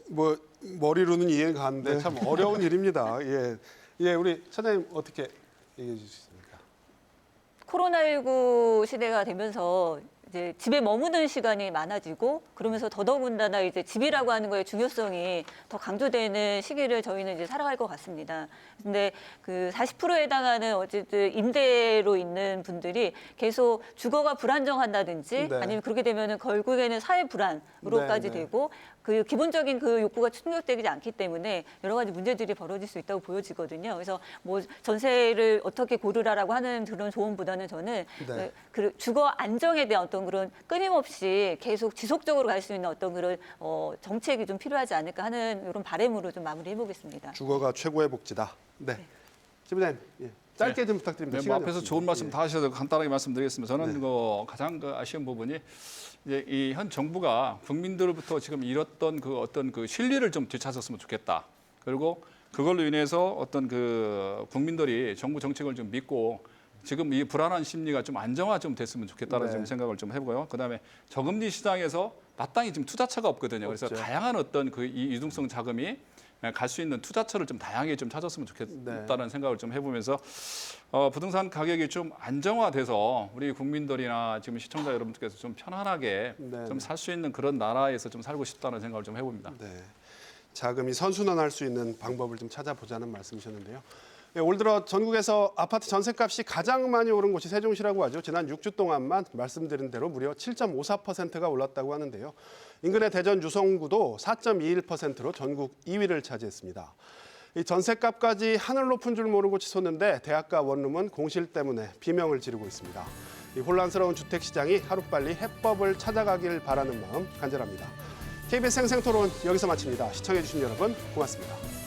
뭐 머리로는 이해가 가는데 네. 참 어려운 일입니다. 예, 예, 우리 차장님 어떻게 얘기해 주실 수 있습니까? 코로나19 시대가 되면서 이제 집에 머무는 시간이 많아지고 그러면서 더더군다나 이제 집이라고 하는 거의 중요성이 더 강조되는 시기를 저희는 이제 살아갈 것 같습니다. 근데 그 40%에 해당하는 어쨌든 임대로 있는 분들이 계속 주거가 불안정한다든지 네. 아니면 그렇게 되면은 결국에는 사회 불안으로까지 네, 네. 되고 그 기본적인 그 욕구가 충족되지 않기 때문에 여러 가지 문제들이 벌어질 수 있다고 보여지거든요. 그래서 뭐 전세를 어떻게 고르라라고 하는 그런 조언보다는 저는 네. 그 주거 안정에 대한 어떤 그런 끊임없이 계속 지속적으로 갈 수 있는 어떤 그런 정책이 좀 필요하지 않을까 하는 이런 바람으로 좀 마무리해 보겠습니다. 주거가 최고의 복지다. 네, 지부장님 예. 짧게 좀 부탁드립니다. 네, 뭐 시간이 앞에서 없습니다. 좋은 말씀 예. 다 하셔서 간단하게 말씀드리겠습니다. 저는 네. 가장 아쉬운 부분이 이제 이 현 정부가 국민들로부터 지금 잃었던 그 어떤 그 신뢰를 좀 되찾았으면 좋겠다. 그리고 그걸로 인해서 어떤 그 국민들이 정부 정책을 좀 믿고 지금 이 불안한 심리가 좀 안정화 좀 됐으면 좋겠다는 네. 좀 생각을 좀 해보고요. 그다음에 저금리 시장에서 마땅히 지금 투자처가 없거든요. 그래서 없죠. 다양한 어떤 그 이 유동성 자금이 갈 수 있는 투자처를 좀 다양하게 좀 찾았으면 좋겠다는 네. 생각을 좀 해보면서 부동산 가격이 좀 안정화돼서 우리 국민들이나 지금 시청자 여러분들께서 좀 편안하게 네, 좀 네. 살 수 있는 그런 나라에서 좀 살고 싶다는 생각을 좀 해봅니다. 네, 자금이 선순환할 수 있는 방법을 좀 찾아보자는 말씀이셨는데요. 예, 올 들어 전국에서 아파트 전셋값이 가장 많이 오른 곳이 세종시라고 하죠. 지난 6주 동안만 말씀드린 대로 무려 7.54%가 올랐다고 하는데요. 인근의 대전 유성구도 4.21%로 전국 2위를 차지했습니다. 이 전셋값까지 하늘 높은 줄 모르고 치솟는데 대학가 원룸은 공실 때문에 비명을 지르고 있습니다. 이 혼란스러운 주택 시장이 하루빨리 해법을 찾아가길 바라는 마음 간절합니다. KBS 생생토론 여기서 마칩니다. 시청해주신 여러분 고맙습니다.